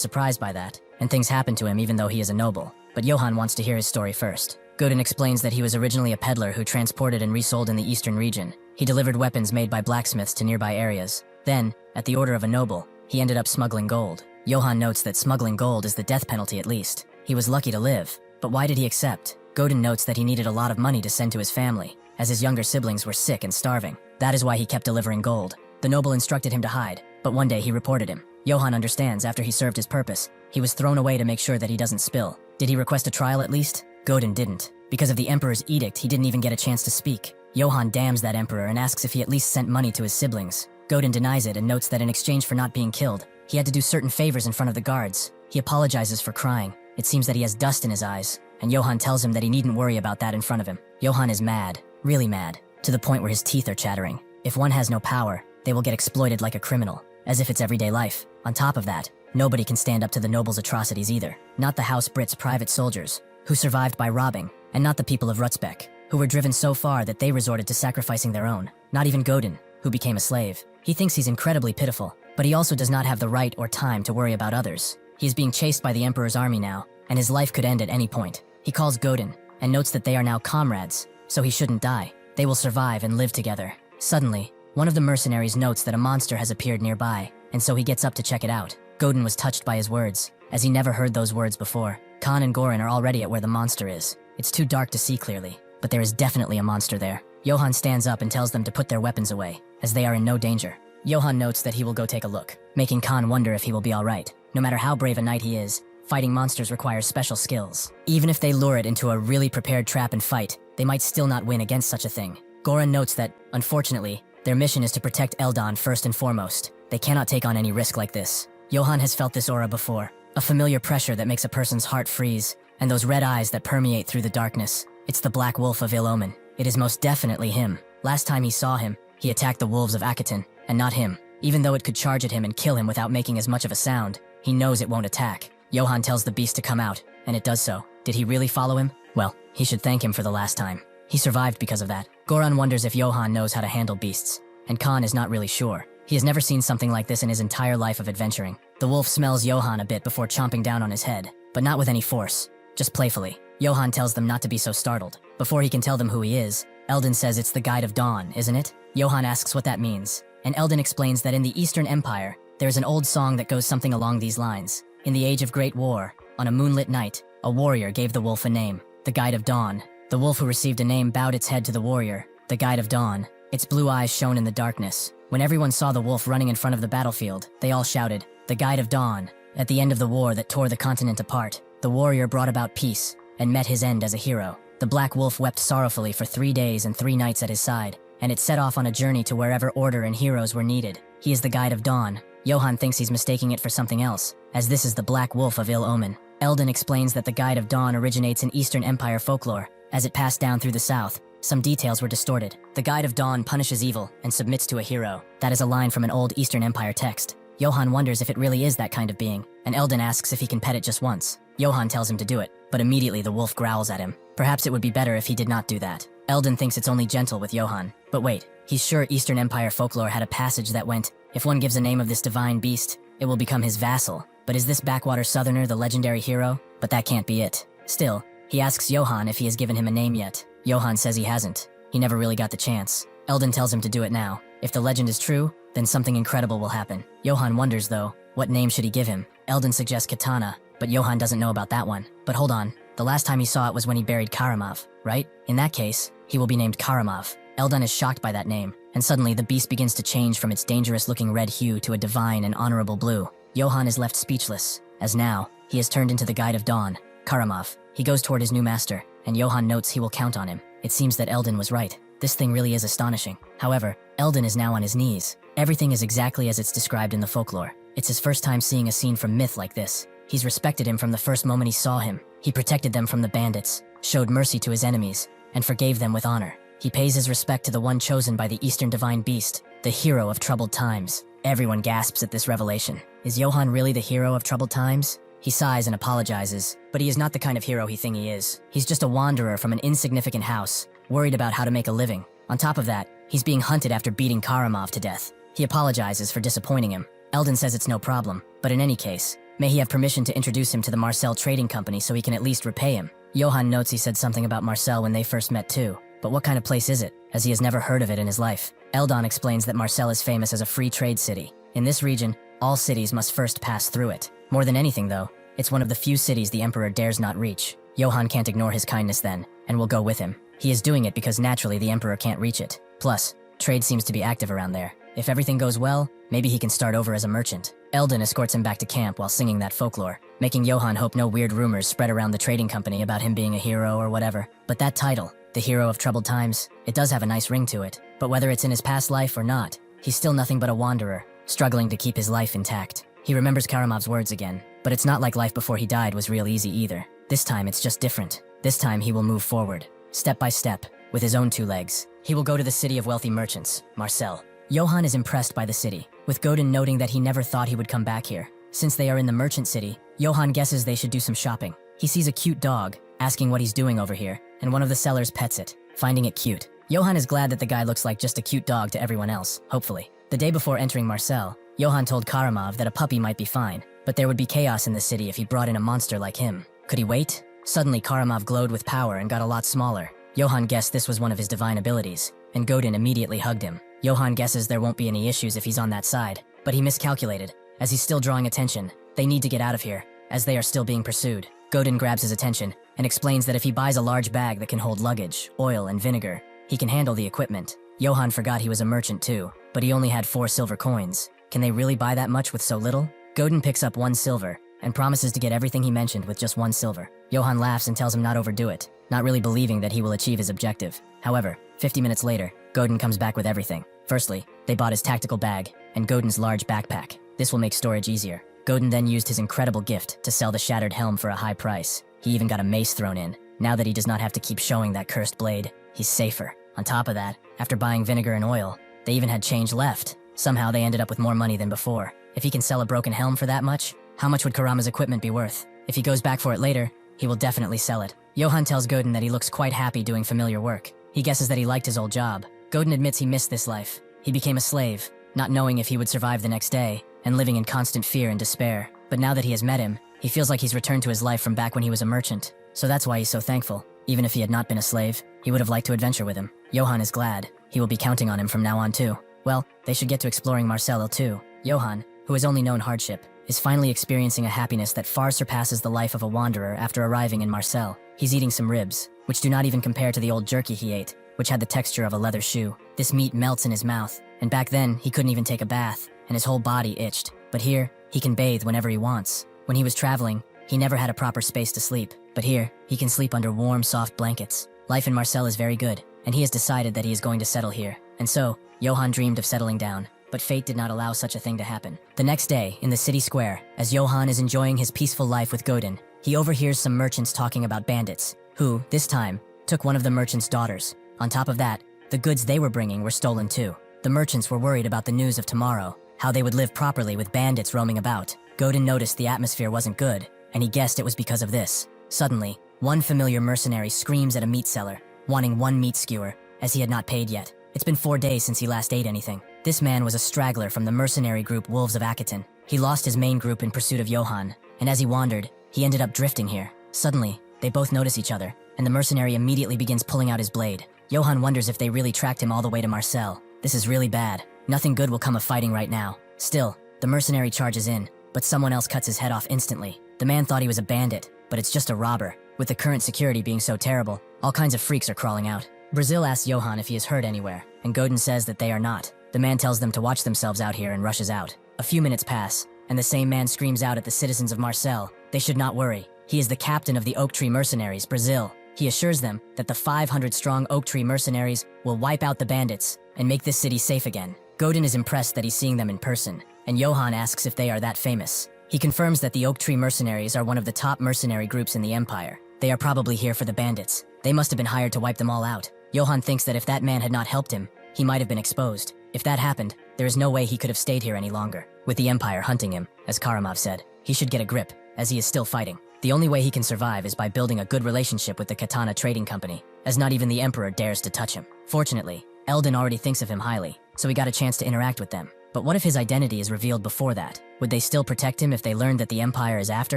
A: surprised by that, and things happen to him even though he is a noble. But Yohan wants to hear his story first. Godin explains that he was originally a peddler who transported and resold in the eastern region. He delivered weapons made by blacksmiths to nearby areas. Then, at the order of a noble, he ended up smuggling gold. Yohan notes that smuggling gold is the death penalty at least. He was lucky to live, but why did he accept? Godin notes that he needed a lot of money to send to his family, as his younger siblings were sick and starving. That is why he kept delivering gold. The noble instructed him to hide, but one day he reported him. Yohan understands after he served his purpose, he was thrown away to make sure that he doesn't spill. Did he request a trial at least? Godin didn't. Because of the emperor's edict, he didn't even get a chance to speak. Yohan damns that emperor and asks if he at least sent money to his siblings. Godin denies it and notes that in exchange for not being killed, he had to do certain favors in front of the guards. He apologizes for crying. It seems that he has dust in his eyes, and Yohan tells him that he needn't worry about that in front of him. Yohan is mad, really mad, to the point where his teeth are chattering. If one has no power, they will get exploited like a criminal, as if it's everyday life. On top of that, nobody can stand up to the noble's atrocities either. Not the House Brit's private soldiers, who survived by robbing, and not the people of Rutzbeck, who were driven so far that they resorted to sacrificing their own. Not even Godin, who became a slave. He thinks he's incredibly pitiful, but he also does not have the right or time to worry about others. He is being chased by the Emperor's army now, and his life could end at any point. He calls Godin, and notes that they are now comrades, so he shouldn't die. They will survive and live together. Suddenly, one of the mercenaries notes that a monster has appeared nearby, and so he gets up to check it out. Godin was touched by his words, as he never heard those words before. Khan and Goran are already at where the monster is. It's too dark to see clearly, but there is definitely a monster there. Yohan stands up and tells them to put their weapons away, as they are in no danger. Yohan notes that he will go take a look, making Khan wonder if he will be alright. No matter how brave a knight he is, fighting monsters requires special skills. Even if they lure it into a really prepared trap and fight, they might still not win against such a thing. Goran notes that, unfortunately, their mission is to protect Eldon first and foremost. They cannot take on any risk like this. Yohan has felt this aura before, a familiar pressure that makes a person's heart freeze, and those red eyes that permeate through the darkness. It's the Black Wolf of Ill Omen. It is most definitely him. Last time he saw him, he attacked the wolves of Akaton, and not him. Even though it could charge at him and kill him without making as much of a sound, he knows it won't attack. Yohan tells the beast to come out, and it does so. Did he really follow him? Well, he should thank him for the last time. He survived because of that. Goran wonders if Yohan knows how to handle beasts, and Khan is not really sure. He has never seen something like this in his entire life of adventuring. The wolf smells Yohan a bit before chomping down on his head, but not with any force, just playfully. Yohan tells them not to be so startled. Before he can tell them who he is, Eldon says it's the Guide of Dawn, isn't it? Yohan asks what that means, and Eldon explains that in the Eastern Empire, there's an old song that goes something along these lines. In the age of great war, on a moonlit night, a warrior gave the wolf a name, the Guide of Dawn. The wolf who received a name bowed its head to the warrior, the Guide of Dawn. Its blue eyes shone in the darkness. When everyone saw the wolf running in front of the battlefield, they all shouted, "The Guide of Dawn." At the end of the war that tore the continent apart, the warrior brought about peace, and met his end as a hero. The Black Wolf wept sorrowfully for 3 days and 3 nights at his side, and it set off on a journey to wherever order and heroes were needed. He is the Guide of Dawn. Yohan thinks he's mistaking it for something else, as this is the Black Wolf of Ill Omen. Eldon explains that the Guide of Dawn originates in Eastern Empire folklore. As it passed down through the south, some details were distorted. The Guide of Dawn punishes evil and submits to a hero. That is a line from an old Eastern Empire text. Yohan wonders if it really is that kind of being, and Eldon asks if he can pet it just once. Yohan tells him to do it, but immediately the wolf growls at him. Perhaps it would be better if he did not do that. Eldon thinks it's only gentle with Yohan. But wait, he's sure Eastern Empire folklore had a passage that went, if one gives a name of this divine beast, it will become his vassal. But is this backwater southerner the legendary hero? But that can't be it. Still, he asks Yohan if he has given him a name yet. Yohan says he hasn't. He never really got the chance. Eldon tells him to do it now. If the legend is true, then something incredible will happen. Yohan wonders though, what name should he give him? Eldon suggests Katana, but Yohan doesn't know about that one. But hold on, the last time he saw it was when he buried Karamov, right? In that case, he will be named Karamov. Eldon is shocked by that name, and suddenly the beast begins to change from its dangerous-looking red hue to a divine and honorable blue. Yohan is left speechless, as now, he has turned into the Guide of Dawn, Karamov. He goes toward his new master, and Yohan notes he will count on him. It seems that Eldon was right. This thing really is astonishing. However, Eldon is now on his knees. Everything is exactly as it's described in the folklore. It's his first time seeing a scene from myth like this. He's respected him from the first moment he saw him. He protected them from the bandits, showed mercy to his enemies, and forgave them with honor. He pays his respect to the one chosen by the Eastern Divine Beast, the hero of troubled times. Everyone gasps at this revelation. Is Yohan really the hero of troubled times? He sighs and apologizes, but he is not the kind of hero he thinks he is. He's just a wanderer from an insignificant house, worried about how to make a living. On top of that, he's being hunted after beating Karamov to death. He apologizes for disappointing him. Eldon says it's no problem, but in any case, may he have permission to introduce him to the Marcel Trading Company so he can at least repay him. Yohan notes he said something about Marcel when they first met too, but what kind of place is it, as he has never heard of it in his life? Eldon explains that Marcel is famous as a free trade city. In this region, all cities must first pass through it. More than anything though, it's one of the few cities the Emperor dares not reach. Yohan can't ignore his kindness then, and will go with him. He is doing it because naturally the Emperor can't reach it. Plus, trade seems to be active around there. If everything goes well, maybe he can start over as a merchant. Eldon escorts him back to camp while singing that folklore, making Yohan hope no weird rumors spread around the trading company about him being a hero or whatever. But that title, the hero of troubled times, it does have a nice ring to it. But whether it's in his past life or not, he's still nothing but a wanderer, struggling to keep his life intact. He remembers Karamov's words again, but it's not like life before he died was real easy either. This time it's just different. This time he will move forward, step by step, with his own two legs. He will go to the city of wealthy merchants, Marcel. Yohan is impressed by the city, with Godin noting that he never thought he would come back here. Since they are in the merchant city, Yohan guesses they should do some shopping. He sees a cute dog, asking what he's doing over here, and one of the sellers pets it, finding it cute. Yohan is glad that the guy looks like just a cute dog to everyone else, hopefully. The day before entering Marcel, Yohan told Karamov that a puppy might be fine, but there would be chaos in the city if he brought in a monster like him. Could he wait? Suddenly Karamov glowed with power and got a lot smaller. Yohan guessed this was one of his divine abilities, and Godin immediately hugged him. Yohan guesses there won't be any issues if he's on that side, but he miscalculated. As he's still drawing attention, they need to get out of here, as they are still being pursued. Godin grabs his attention and explains that if he buys a large bag that can hold luggage, oil, and vinegar, he can handle the equipment. Yohan forgot he was a merchant too, but he only had 4 silver coins. Can they really buy that much with so little? Godin picks up 1 silver and promises to get everything he mentioned with just 1 silver. Yohan laughs and tells him not overdo it, not really believing that he will achieve his objective. However, 50 minutes later, Godin comes back with everything. Firstly, they bought his tactical bag and Godin's large backpack. This will make storage easier. Godin then used his incredible gift to sell the shattered helm for a high price. He even got a mace thrown in. Now that he does not have to keep showing that cursed blade, he's safer. On top of that, after buying vinegar and oil, they even had change left. Somehow they ended up with more money than before. If he can sell a broken helm for that much, how much would Karama's equipment be worth? If he goes back for it later, he will definitely sell it. Yohan tells Godin that he looks quite happy doing familiar work. He guesses that he liked his old job. Godin admits he missed this life. He became a slave, not knowing if he would survive the next day, and living in constant fear and despair. But now that he has met him, he feels like he's returned to his life from back when he was a merchant. So that's why he's so thankful. Even if he had not been a slave, he would have liked to adventure with him. Yohan is glad. He will be counting on him from now on too. Well, they should get to exploring Marcel too. Yohan, who has only known hardship, is finally experiencing a happiness that far surpasses the life of a wanderer after arriving in Marcel. He's eating some ribs, which do not even compare to the old jerky he ate, which had the texture of a leather shoe. This meat melts in his mouth, and back then, he couldn't even take a bath, and his whole body itched. But here, he can bathe whenever he wants. When he was traveling, he never had a proper space to sleep, but here, he can sleep under warm, soft blankets. Life in Marcel is very good, and he has decided that he is going to settle here. And so, Yohan dreamed of settling down, but fate did not allow such a thing to happen. The next day, in the city square, as Yohan is enjoying his peaceful life with Godin, he overhears some merchants talking about bandits, who, this time, took one of the merchants' daughters. On top of that, the goods they were bringing were stolen too. The merchants were worried about the news of tomorrow, how they would live properly with bandits roaming about. Godin noticed the atmosphere wasn't good, and he guessed it was because of this. Suddenly, one familiar mercenary screams at a meat seller, wanting 1 meat skewer, as he had not paid yet. It's been 4 days since he last ate anything. This man was a straggler from the mercenary group Wolves of Akiton. He lost his main group in pursuit of Yohan, and as he wandered, he ended up drifting here. Suddenly, they both notice each other, and the mercenary immediately begins pulling out his blade. Yohan wonders if they really tracked him all the way to Marcel. This is really bad. Nothing good will come of fighting right now. Still, the mercenary charges in, but someone else cuts his head off instantly. The man thought he was a bandit, but it's just a robber. With the current security being so terrible, all kinds of freaks are crawling out. Brazil asks Yohan if he is hurt anywhere, and Godin says that they are not. The man tells them to watch themselves out here and rushes out. A few minutes pass, and the same man screams out at the citizens of Marseille. They should not worry. He is the captain of the Oak Tree Mercenaries, Brazil. He assures them that the 500-strong Oak Tree Mercenaries will wipe out the bandits and make this city safe again. Godin is impressed that he's seeing them in person, and Yohan asks if they are that famous. He confirms that the Oak Tree Mercenaries are one of the top mercenary groups in the Empire. They are probably here for the bandits. They must have been hired to wipe them all out. Yohan thinks that if that man had not helped him, he might have been exposed. If that happened, there is no way he could have stayed here any longer. With the Empire hunting him, as Karamov said, he should get a grip, as he is still fighting. The only way he can survive is by building a good relationship with the Katana Trading Company, as not even the Emperor dares to touch him. Fortunately, Eldon already thinks of him highly, so he got a chance to interact with them. But what if his identity is revealed before that? Would they still protect him if they learned that the Empire is after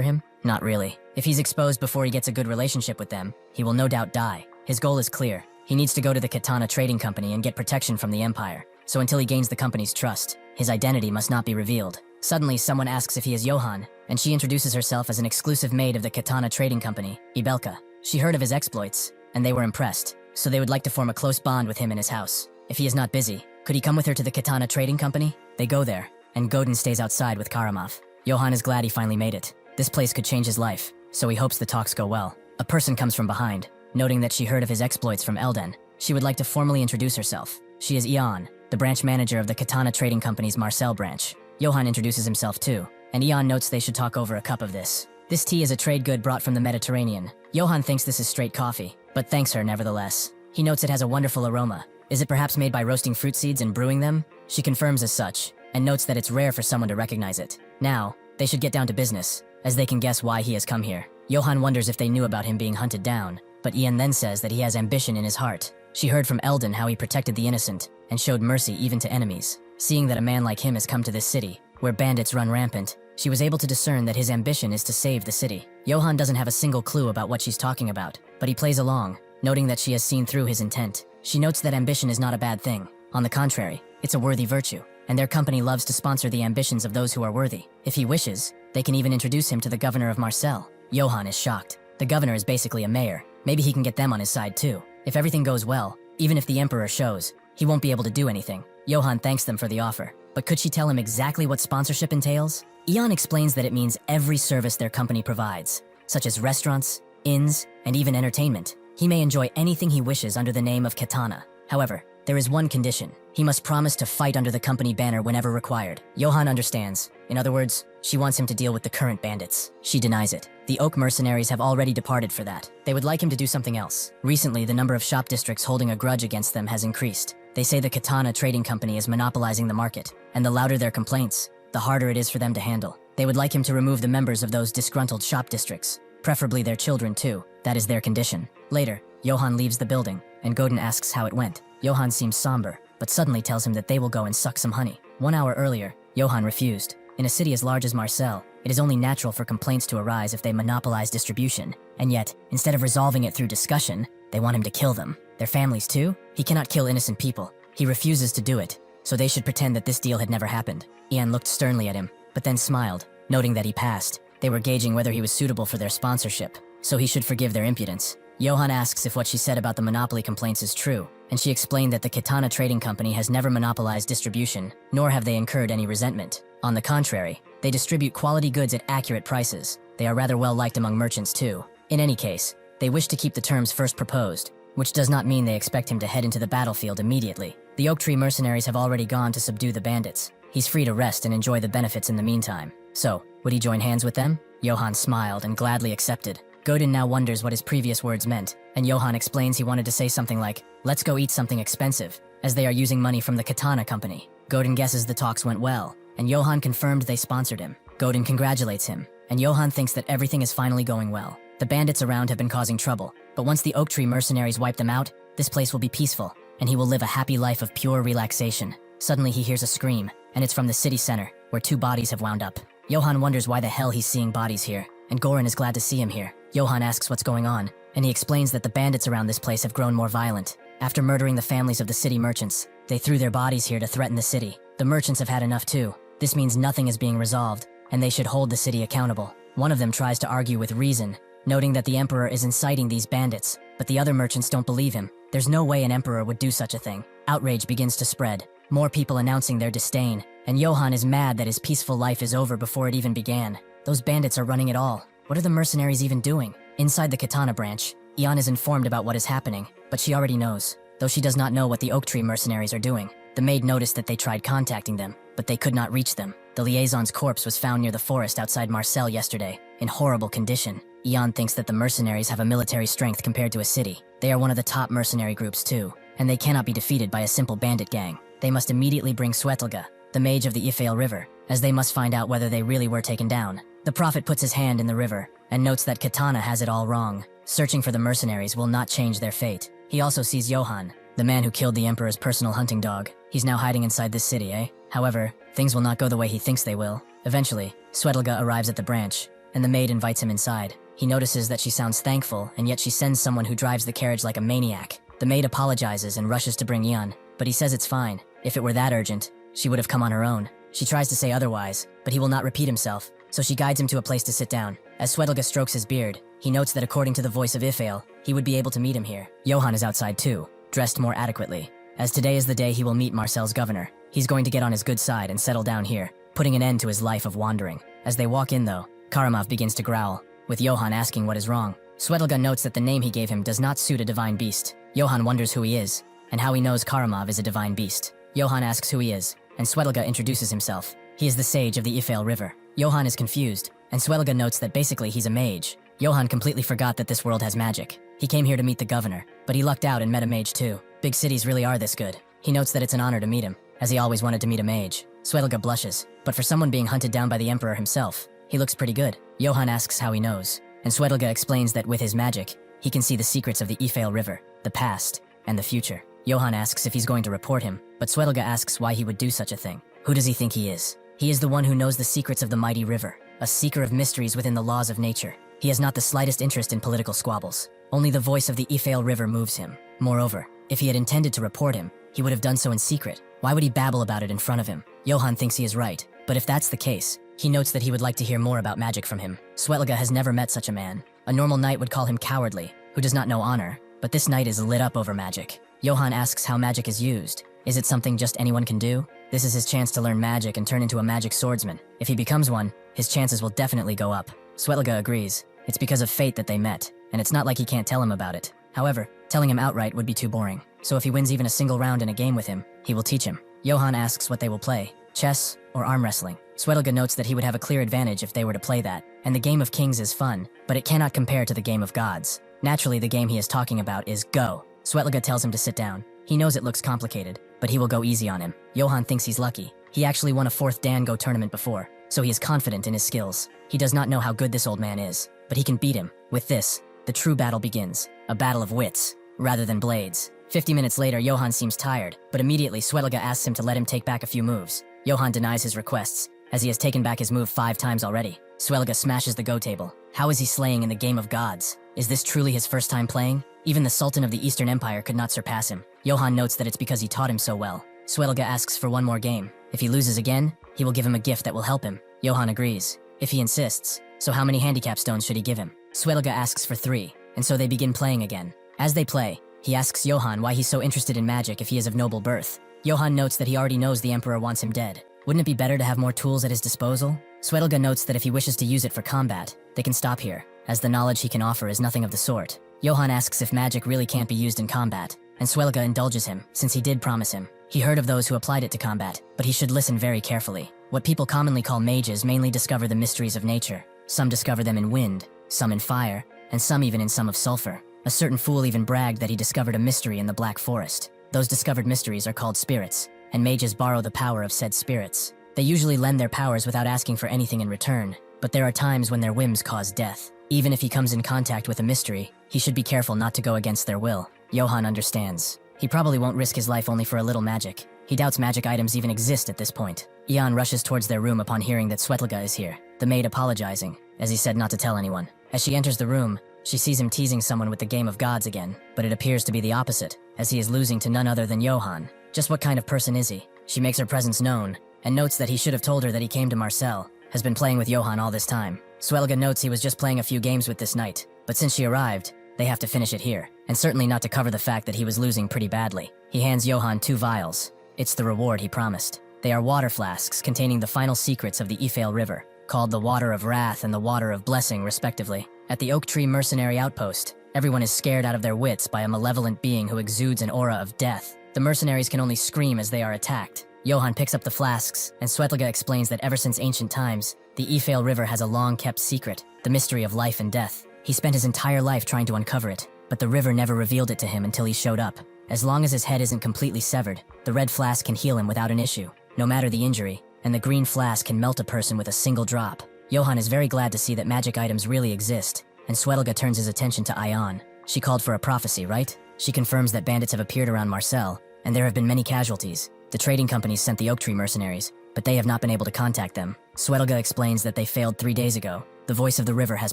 A: him? Not really. If he's exposed before he gets a good relationship with them, he will no doubt die. His goal is clear. He needs to go to the Katana Trading Company and get protection from the Empire. So until he gains the company's trust, his identity must not be revealed. Suddenly, someone asks if he is Yohan, and she introduces herself as an exclusive maid of the Katana Trading Company, Ibelka. She heard of his exploits, and they were impressed, so they would like to form a close bond with him in his house. If he is not busy, could he come with her to the Katana Trading Company? They go there, and Godin stays outside with Karamov. Yohan is glad he finally made it. This place could change his life, so he hopes the talks go well. A person comes from behind, noting that she heard of his exploits from Elden. She would like to formally introduce herself. She is Eon, the branch manager of the Katana Trading Company's Marseille branch. Yohan introduces himself too, and Eon notes they should talk over a cup of this. This tea is a trade good brought from the Mediterranean. Yohan thinks this is straight coffee, but thanks her nevertheless. He notes it has a wonderful aroma. Is it perhaps made by roasting fruit seeds and brewing them? She confirms as such, and notes that it's rare for someone to recognize it. Now, they should get down to business, as they can guess why he has come here. Yohan wonders if they knew about him being hunted down, but Ian then says that he has ambition in his heart. She heard from Eldon how he protected the innocent, and showed mercy even to enemies. Seeing that a man like him has come to this city, where bandits run rampant, she was able to discern that his ambition is to save the city. Yohan doesn't have a single clue about what she's talking about, but he plays along, noting that she has seen through his intent. She notes that ambition is not a bad thing. On the contrary, it's a worthy virtue, and their company loves to sponsor the ambitions of those who are worthy. If he wishes, they can even introduce him to the governor of Marseille. Yohan is shocked. The governor is basically a mayor. Maybe he can get them on his side too. If everything goes well, even if the emperor shows, he won't be able to do anything. Yohan thanks them for the offer, but could she tell him exactly what sponsorship entails? Eon explains that it means every service their company provides, such as restaurants, inns, and even entertainment. He may enjoy anything he wishes under the name of Katana. However, there is one condition. He must promise to fight under the company banner whenever required. Yohan understands. In other words, she wants him to deal with the current bandits. She denies it. The Oak Mercenaries have already departed for that. They would like him to do something else. Recently, the number of shop districts holding a grudge against them has increased. They say the Katana Trading Company is monopolizing the market, and the louder their complaints, the harder it is for them to handle. They would like him to remove the members of those disgruntled shop districts, preferably their children too. That is their condition. Later, Yohan leaves the building, and Godin asks how it went. Yohan seems somber, but suddenly tells him that they will go and suck some honey. 1 hour earlier, Yohan refused. In a city as large as Marseille, it is only natural for complaints to arise if they monopolize distribution, and yet, instead of resolving it through discussion, they want him to kill them. Their families too? He cannot kill innocent people. He refuses to do it, so they should pretend that this deal had never happened. Ian looked sternly at him, but then smiled, noting that he passed. They were gauging whether he was suitable for their sponsorship, so he should forgive their impudence. Yohan asks if what she said about the monopoly complaints is true, and she explained that the Katana Trading Company has never monopolized distribution, nor have they incurred any resentment. On the contrary, they distribute quality goods at accurate prices. They are rather well liked among merchants too. In any case, they wish to keep the terms first proposed, which does not mean they expect him to head into the battlefield immediately. The Oak Tree Mercenaries have already gone to subdue the bandits. He's free to rest and enjoy the benefits in the meantime. So, would he join hands with them? Yohan smiled and gladly accepted. Godin now wonders what his previous words meant, and Yohan explains he wanted to say something like, "Let's go eat something expensive," as they are using money from the Katana Company. Godin guesses the talks went well, and Yohan confirmed they sponsored him. Godin congratulates him, and Yohan thinks that everything is finally going well. The bandits around have been causing trouble, but once the Oak Tree Mercenaries wipe them out, this place will be peaceful, and he will live a happy life of pure relaxation. Suddenly he hears a scream, and it's from the city center, where 2 bodies have wound up. Yohan wonders why the hell he's seeing bodies here, and Goran is glad to see him here. Yohan asks what's going on, and he explains that the bandits around this place have grown more violent. After murdering the families of the city merchants, they threw their bodies here to threaten the city. The merchants have had enough too. This means nothing is being resolved, and they should hold the city accountable. One of them tries to argue with reason, noting that the emperor is inciting these bandits, but the other merchants don't believe him. There's no way an emperor would do such a thing. Outrage begins to spread, more people announcing their disdain, and Yohan is mad that his peaceful life is over before it even began. Those bandits are running it all. What are the mercenaries even doing? Inside the Katana branch, Yohan is informed about what is happening, but she already knows, though she does not know what the Oak Tree mercenaries are doing. The maid noticed that they tried contacting them, but they could not reach them. The liaison's corpse was found near the forest outside Marseille yesterday, in horrible condition. Yohan thinks that the mercenaries have a military strength compared to a city. They are one of the top mercenary groups too, and they cannot be defeated by a simple bandit gang. They must immediately bring Swetelga, the mage of the Ifeil River, as they must find out whether they really were taken down. The prophet puts his hand in the river, and notes that Katana has it all wrong. Searching for the mercenaries will not change their fate. He also sees Yohan, the man who killed the Emperor's personal hunting dog. He's now hiding inside this city, eh? However, things will not go the way he thinks they will. Eventually, Swetelga arrives at the branch, and the maid invites him inside. He notices that she sounds thankful, and yet she sends someone who drives the carriage like a maniac. The maid apologizes and rushes to bring Yohan, but he says it's fine. If it were that urgent, she would have come on her own. She tries to say otherwise, but he will not repeat himself, so she guides him to a place to sit down. As Swetelga strokes his beard, he notes that according to the voice of Ifeil, he would be able to meet him here. Yohan is outside too, dressed more adequately, as today is the day he will meet Marcel's governor. He's going to get on his good side and settle down here, putting an end to his life of wandering. As they walk in though, Karamov begins to growl, with Yohan asking what is wrong. Swetelga notes that the name he gave him does not suit a divine beast. Yohan wonders who he is, and how he knows Karamov is a divine beast. Yohan asks who he is, and Swetelga introduces himself. He is the sage of the Ifeil River. Yohan is confused, and Swetelga notes that basically he's a mage. Yohan completely forgot that this world has magic. He came here to meet the governor, but he lucked out and met a mage too. Big cities really are this good. He notes that it's an honor to meet him, as he always wanted to meet a mage. Swetelga blushes, but for someone being hunted down by the Emperor himself, he looks pretty good. Yohan asks how he knows, and Swetelga explains that with his magic, he can see the secrets of the Ifeil River, the past, and the future. Yohan asks if he's going to report him, but Swetelga asks why he would do such a thing. Who does he think he is? He is the one who knows the secrets of the mighty river, a seeker of mysteries within the laws of nature. He has not the slightest interest in political squabbles. Only the voice of the Ifeil River moves him. Moreover, if he had intended to report him, he would have done so in secret. Why would he babble about it in front of him? Yohan thinks he is right, but if that's the case, he notes that he would like to hear more about magic from him. Swetelga has never met such a man. A normal knight would call him cowardly, who does not know honor, but this knight is lit up over magic. Yohan asks how magic is used. Is it something just anyone can do? This is his chance to learn magic and turn into a magic swordsman. If he becomes one, his chances will definitely go up. Swetelga agrees. It's because of fate that they met, and it's not like he can't tell him about it. However, telling him outright would be too boring. So if he wins even a single round in a game with him, he will teach him. Yohan asks what they will play, chess or arm wrestling. Swetelga notes that he would have a clear advantage if they were to play that, and the game of kings is fun, but it cannot compare to the game of gods. Naturally, the game he is talking about is Go. Swetelga tells him to sit down. He knows it looks complicated, but he will go easy on him. Yohan thinks he's lucky. He actually won a 4th Dan Go tournament before, so he is confident in his skills. He does not know how good this old man is, but he can beat him. With this, the true battle begins. A battle of wits, rather than blades. 50 minutes later, Yohan seems tired, but immediately Swetelga asks him to let him take back a few moves. Yohan denies his requests, as he has taken back his move 5 times already. Swetelga smashes the Go table. How is he slaying in the game of gods? Is this truly his first time playing? Even the Sultan of the Eastern Empire could not surpass him. Yohan notes that it's because he taught him so well. Swetelga asks for one more game. If he loses again, he will give him a gift that will help him. Yohan agrees, if he insists. So how many handicap stones should he give him? Swetelga asks for 3, and so they begin playing again. As they play, he asks Yohan why he's so interested in magic if he is of noble birth. Yohan notes that he already knows the Emperor wants him dead. Wouldn't it be better to have more tools at his disposal? Swetelga notes that if he wishes to use it for combat, they can stop here, as the knowledge he can offer is nothing of the sort. Yohan asks if magic really can't be used in combat, and Swetelga indulges him, since he did promise him. He heard of those who applied it to combat, but he should listen very carefully. What people commonly call mages mainly discover the mysteries of nature. Some discover them in wind, some in fire, and some even in some of sulfur. A certain fool even bragged that he discovered a mystery in the Black Forest. Those discovered mysteries are called spirits, and mages borrow the power of said spirits. They usually lend their powers without asking for anything in return, but there are times when their whims cause death. Even if he comes in contact with a mystery, he should be careful not to go against their will. Yohan understands. He probably won't risk his life only for a little magic. He doubts magic items even exist at this point. Yohan rushes towards their room upon hearing that Swetelga is here, the maid apologizing, as he said not to tell anyone. As she enters the room, she sees him teasing someone with the game of gods again, but it appears to be the opposite, as he is losing to none other than Yohan. Just what kind of person is he? She makes her presence known, and notes that he should have told her that he came to Marseille, has been playing with Yohan all this time. Swetelga notes he was just playing a few games with this knight, but since she arrived, they have to finish it here. and certainly not to cover the fact that he was losing pretty badly. He hands Yohan 2 vials. It's the reward he promised. They are water flasks containing the final secrets of the Ifale River, called the Water of Wrath and the Water of Blessing, respectively. At the Oak Tree Mercenary Outpost, everyone is scared out of their wits by a malevolent being who exudes an aura of death. The mercenaries can only scream as they are attacked. Yohan picks up the flasks, and Svetlana explains that ever since ancient times, the Ifale River has a long-kept secret, the mystery of life and death. He spent his entire life trying to uncover it, but the river never revealed it to him until he showed up. As long as his head isn't completely severed, the red flask can heal him without an issue, no matter the injury, and the green flask can melt a person with a single drop. Yohan is very glad to see that magic items really exist, and Svetlana turns his attention to Ion. She called for a prophecy, right? She confirms that bandits have appeared around Marcel, and there have been many casualties. The trading companies sent the Oak Tree mercenaries, but they have not been able to contact them. Svetlana explains that they failed 3 days ago. The voice of the river has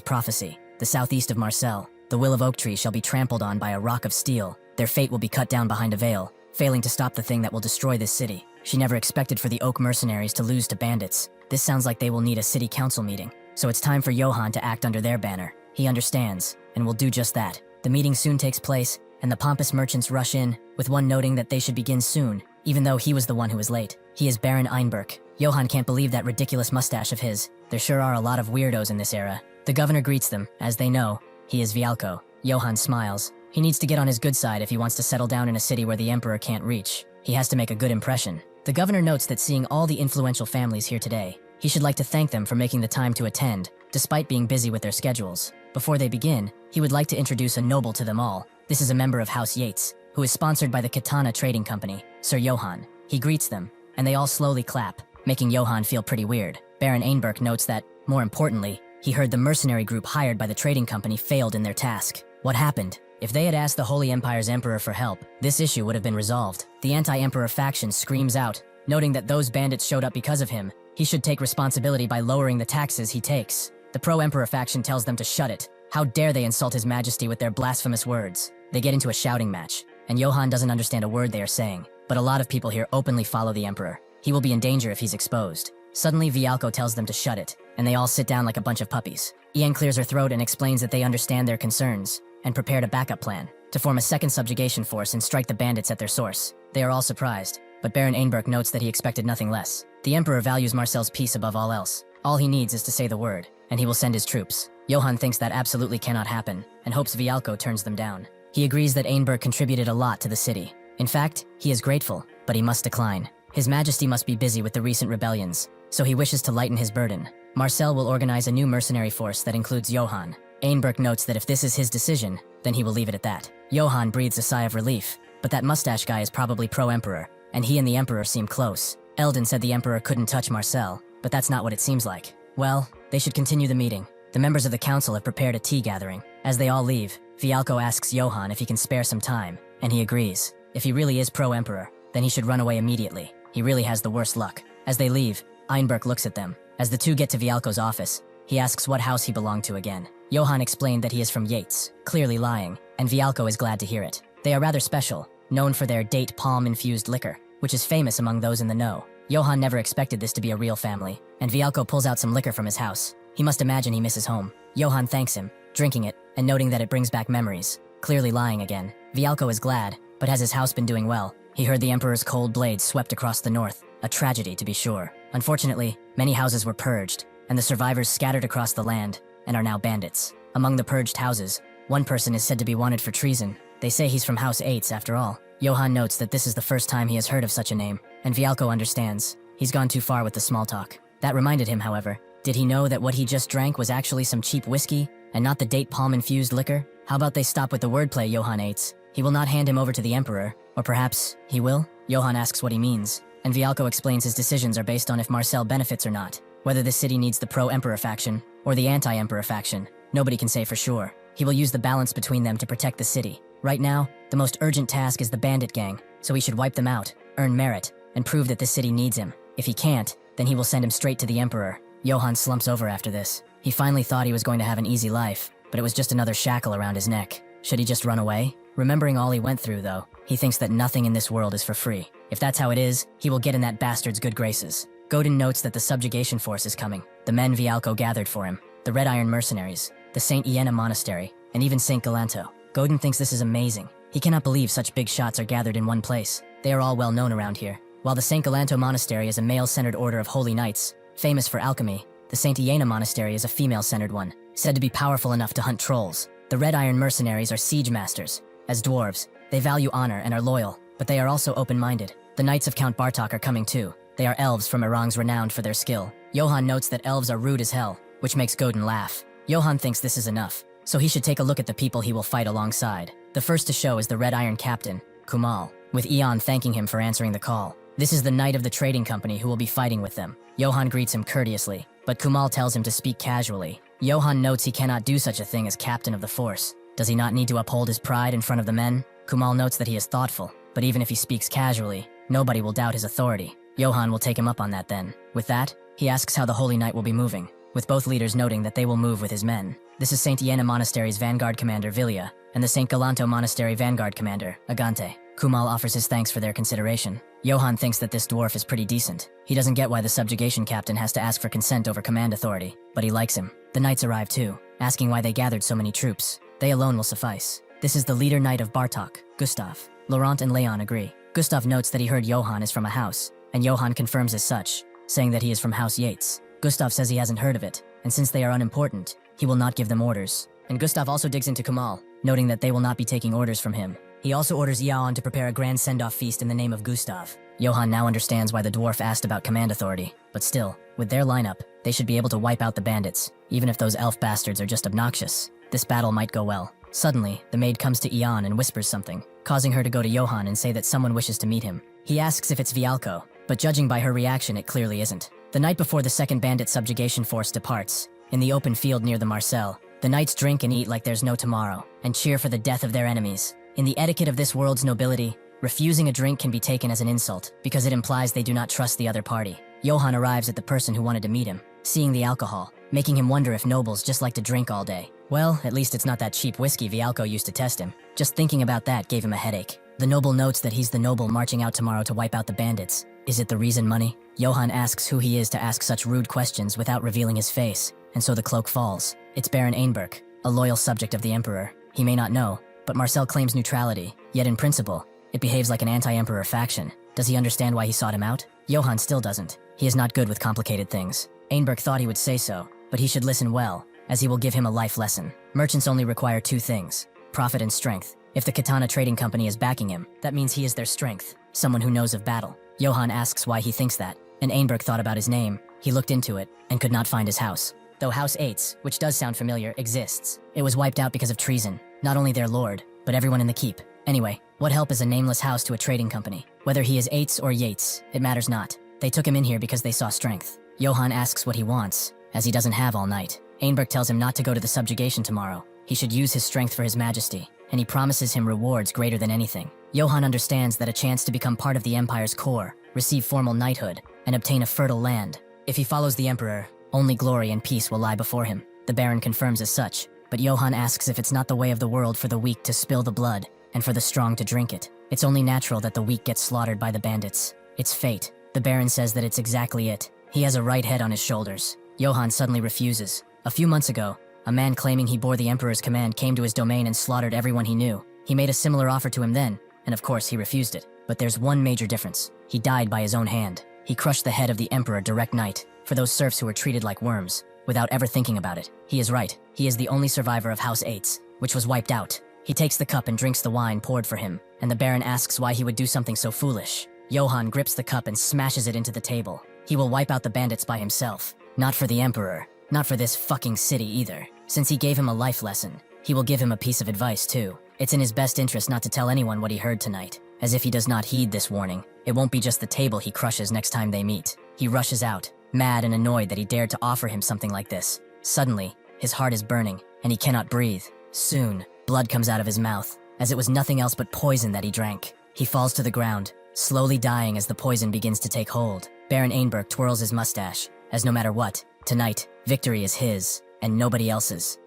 A: prophecy. The southeast of Marcel, the will of Oak Tree shall be trampled on by a rock of steel. Their fate will be cut down behind a veil, failing to stop the thing that will destroy this city. She never expected for the Oak mercenaries to lose to bandits. This sounds like they will need a city council meeting, so it's time for Yohan to act under their banner. He understands, and will do just that. The meeting soon takes place, and the pompous merchants rush in, with one noting that they should begin soon, even though he was the one who was late. He is Baron Einberg. Yohan can't believe that ridiculous mustache of his. There sure are a lot of weirdos in this era. The governor greets them, as they know. He is Vialko. Yohan smiles. He needs to get on his good side if he wants to settle down in a city where the emperor can't reach. He has to make a good impression. The governor notes that seeing all the influential families here today, he should like to thank them for making the time to attend, despite being busy with their schedules. Before they begin, he would like to introduce a noble to them all. This is a member of House Yates, who is sponsored by the Katana Trading Company, Sir Yohan. He greets them, and they all slowly clap, making Yohan feel pretty weird. Baron Einberg notes that, more importantly, he heard the mercenary group hired by the trading company failed in their task. What happened? If they had asked the Holy Empire's emperor for help, this issue would have been resolved. The anti-emperor faction screams out, noting that those bandits showed up because of him. He should take responsibility by lowering the taxes he takes. The pro-emperor faction tells them to shut it. How dare they insult his majesty with their blasphemous words? They get into a shouting match, and Yohan doesn't understand a word they are saying, but a lot of people here openly follow the emperor. He will be in danger if he's exposed. Suddenly, Vialko tells them to shut it, and they all sit down like a bunch of puppies. Ian clears her throat and explains that they understand their concerns, and prepared a backup plan to form a second subjugation force and strike the bandits at their source. They are all surprised, but Baron Einberg notes that he expected nothing less. The emperor values Marcel's peace above all else. All he needs is to say the word, and he will send his troops. Yohan thinks that absolutely cannot happen, and hopes Vialko turns them down. He agrees that Einberg contributed a lot to the city. In fact, he is grateful, but he must decline. His majesty must be busy with the recent rebellions, so he wishes to lighten his burden. Marcel will organize a new mercenary force that includes Yohan. Einberg notes that if this is his decision, then he will leave it at that. Yohan breathes a sigh of relief, but that mustache guy is probably pro-emperor, and he and the emperor seem close. Eldon said the emperor couldn't touch Marcel, but that's not what it seems like. Well, they should continue the meeting. The members of the council have prepared a tea gathering. As they all leave, Vialko asks Yohan if he can spare some time, and he agrees. If he really is pro-emperor, then he should run away immediately. He really has the worst luck. As they leave, Einberg looks at them. As the two get to Vialko's office, he asks what house he belonged to again. Yohan explained that he is from Yates, clearly lying, and Vialko is glad to hear it. They are rather special, known for their date palm-infused liquor, which is famous among those in the know. Yohan never expected this to be a real family, and Vialko pulls out some liquor from his house. He must imagine he misses home. Yohan thanks him, drinking it, and noting that it brings back memories. Clearly lying again. Vialko is glad, but has his house been doing well? He heard the emperor's cold blade swept across the north. A tragedy, to be sure. Unfortunately, many houses were purged, and the survivors scattered across the land, and are now bandits. Among the purged houses, one person is said to be wanted for treason. They say he's from House Aitz, after all. Yohan notes that this is the first time he has heard of such a name, and Vialko understands. He's gone too far with the small talk. That reminded him, however. Did he know that what he just drank was actually some cheap whiskey, and not the date palm-infused liquor? How about they stop with the wordplay, Johann Aitz? He will not hand him over to the emperor, or perhaps he will? Yohan asks what he means, and Vialko explains his decisions are based on if Marcel benefits or not, whether the city needs the pro-emperor faction, or the anti-emperor faction. Nobody can say for sure. He will use the balance between them to protect the city. Right now, the most urgent task is the bandit gang, so he should wipe them out, earn merit, and prove that this city needs him. If he can't, then he will send him straight to the emperor. Yohan slumps over after this. He finally thought he was going to have an easy life, but it was just another shackle around his neck. Should he just run away? Remembering all he went through, though, he thinks that nothing in this world is for free. If that's how it is, he will get in that bastard's good graces. Godin notes that the subjugation force is coming. The men Vialko gathered for him, the Red Iron Mercenaries, the St. Iena Monastery, and even St. Galanto. Godin thinks this is amazing. He cannot believe such big shots are gathered in one place. They are all well known around here. While the St. Galanto Monastery is a male-centered order of holy knights, famous for alchemy, the St. Iena Monastery is a female-centered one, said to be powerful enough to hunt trolls. The Red Iron mercenaries are siege masters. As dwarves, they value honor and are loyal, but they are also open-minded. The Knights of Count Bartok are coming too. They are elves from Irangs renowned for their skill. Johann notes that elves are rude as hell, which makes Godin laugh. Johann thinks this is enough, so he should take a look at the people he will fight alongside. The first to show is the Red Iron captain, Kumal, with Eon thanking him for answering the call. This is the knight of the trading company who will be fighting with them. Johann greets him courteously, but Kumal tells him to speak casually. Johann notes he cannot do such a thing as captain of the force. Does he not need to uphold his pride in front of the men? Kumal notes that he is thoughtful, but even if he speaks casually, nobody will doubt his authority. Johann will take him up on that then. With that, he asks how the Holy Knight will be moving, with both leaders noting that they will move with his men. This is St. Iena Monastery's Vanguard Commander Vilya, and the St. Galanto Monastery Vanguard Commander, Agante. Kumal offers his thanks for their consideration. Johann thinks that this dwarf is pretty decent. He doesn't get why the subjugation captain has to ask for consent over command authority, but he likes him. The knights arrive too, asking why they gathered so many troops. They alone will suffice. This is the leader knight of Bartok, Gustav. Laurent and Leon agree. Gustav notes that he heard Johann is from a house, and Johann confirms as such, saying that he is from House Yates. Gustav says he hasn't heard of it, and since they are unimportant, he will not give them orders. And Gustav also digs into Kumal, noting that they will not be taking orders from him. He also orders Johann to prepare a grand send-off feast in the name of Gustav. Johann now understands why the dwarf asked about command authority, but still, with their lineup, they should be able to wipe out the bandits, even if those elf bastards are just obnoxious. This battle might go well. Suddenly, the maid comes to Eon and whispers something, causing her to go to Johann and say that someone wishes to meet him. He asks if it's Vialko, but judging by her reaction, it clearly isn't. The night before the second bandit subjugation force departs, in the open field near the Marcel, the knights drink and eat like there's no tomorrow, and cheer for the death of their enemies. In the etiquette of this world's nobility, refusing a drink can be taken as an insult, because it implies they do not trust the other party. Johann arrives at the person who wanted to meet him, seeing the alcohol, making him wonder if nobles just like to drink all day. Well, at least it's not that cheap whiskey Vialko used to test him. Just thinking about that gave him a headache. The noble notes that he's the noble marching out tomorrow to wipe out the bandits. Is it the reason money? Johann asks who he is to ask such rude questions without revealing his face, and so the cloak falls. It's Baron Einberg, a loyal subject of the Emperor. He may not know, but Marcel claims neutrality, yet in principle, it behaves like an anti-Emperor faction. Does he understand why he sought him out? Johann still doesn't. He is not good with complicated things. Einberg thought he would say so, but he should listen well, as he will give him a life lesson. Merchants only require two things: profit and strength. If the Katana Trading Company is backing him, that means he is their strength, someone who knows of battle. Johann asks why he thinks that, and Einberg thought about his name. He looked into it, and could not find his house. Though House Aitz, which does sound familiar, exists, it was wiped out because of treason. Not only their lord, but everyone in the keep. Anyway, what help is a nameless house to a trading company? Whether he is Aitz or Yates, it matters not. They took him in here because they saw strength. Johann asks what he wants, as he doesn't have all night. Einberg tells him not to go to the subjugation tomorrow. He should use his strength for his majesty, and he promises him rewards greater than anything. Johann understands that a chance to become part of the Empire's core, receive formal knighthood, and obtain a fertile land. If he follows the Emperor, only glory and peace will lie before him. The Baron confirms as such, but Johann asks if it's not the way of the world for the weak to spill the blood, and for the strong to drink it. It's only natural that the weak get slaughtered by the bandits. It's fate. The Baron says that it's exactly it. He has a right head on his shoulders. Johann suddenly refuses. A few months ago, a man claiming he bore the Emperor's command came to his domain and slaughtered everyone he knew. He made a similar offer to him then, and of course he refused it. But there's one major difference. He died by his own hand. He crushed the head of the Emperor direct night, for those serfs who were treated like worms, without ever thinking about it. He is right. He is the only survivor of House Aitz, which was wiped out. He takes the cup and drinks the wine poured for him, and the Baron asks why he would do something so foolish. Johann grips the cup and smashes it into the table. He will wipe out the bandits by himself. Not for the Emperor. Not for this fucking city either. Since he gave him a life lesson, he will give him a piece of advice too. It's in his best interest not to tell anyone what he heard tonight. As if he does not heed this warning, it won't be just the table he crushes next time they meet. He rushes out, mad and annoyed that he dared to offer him something like this. Suddenly, his heart is burning, and he cannot breathe. Soon, blood comes out of his mouth, as it was nothing else but poison that he drank. He falls to the ground, slowly dying as the poison begins to take hold. Baron Einberg twirls his mustache, as no matter what, tonight, victory is his, and nobody else's.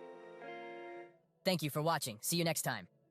A: Thank you for watching. See you next time.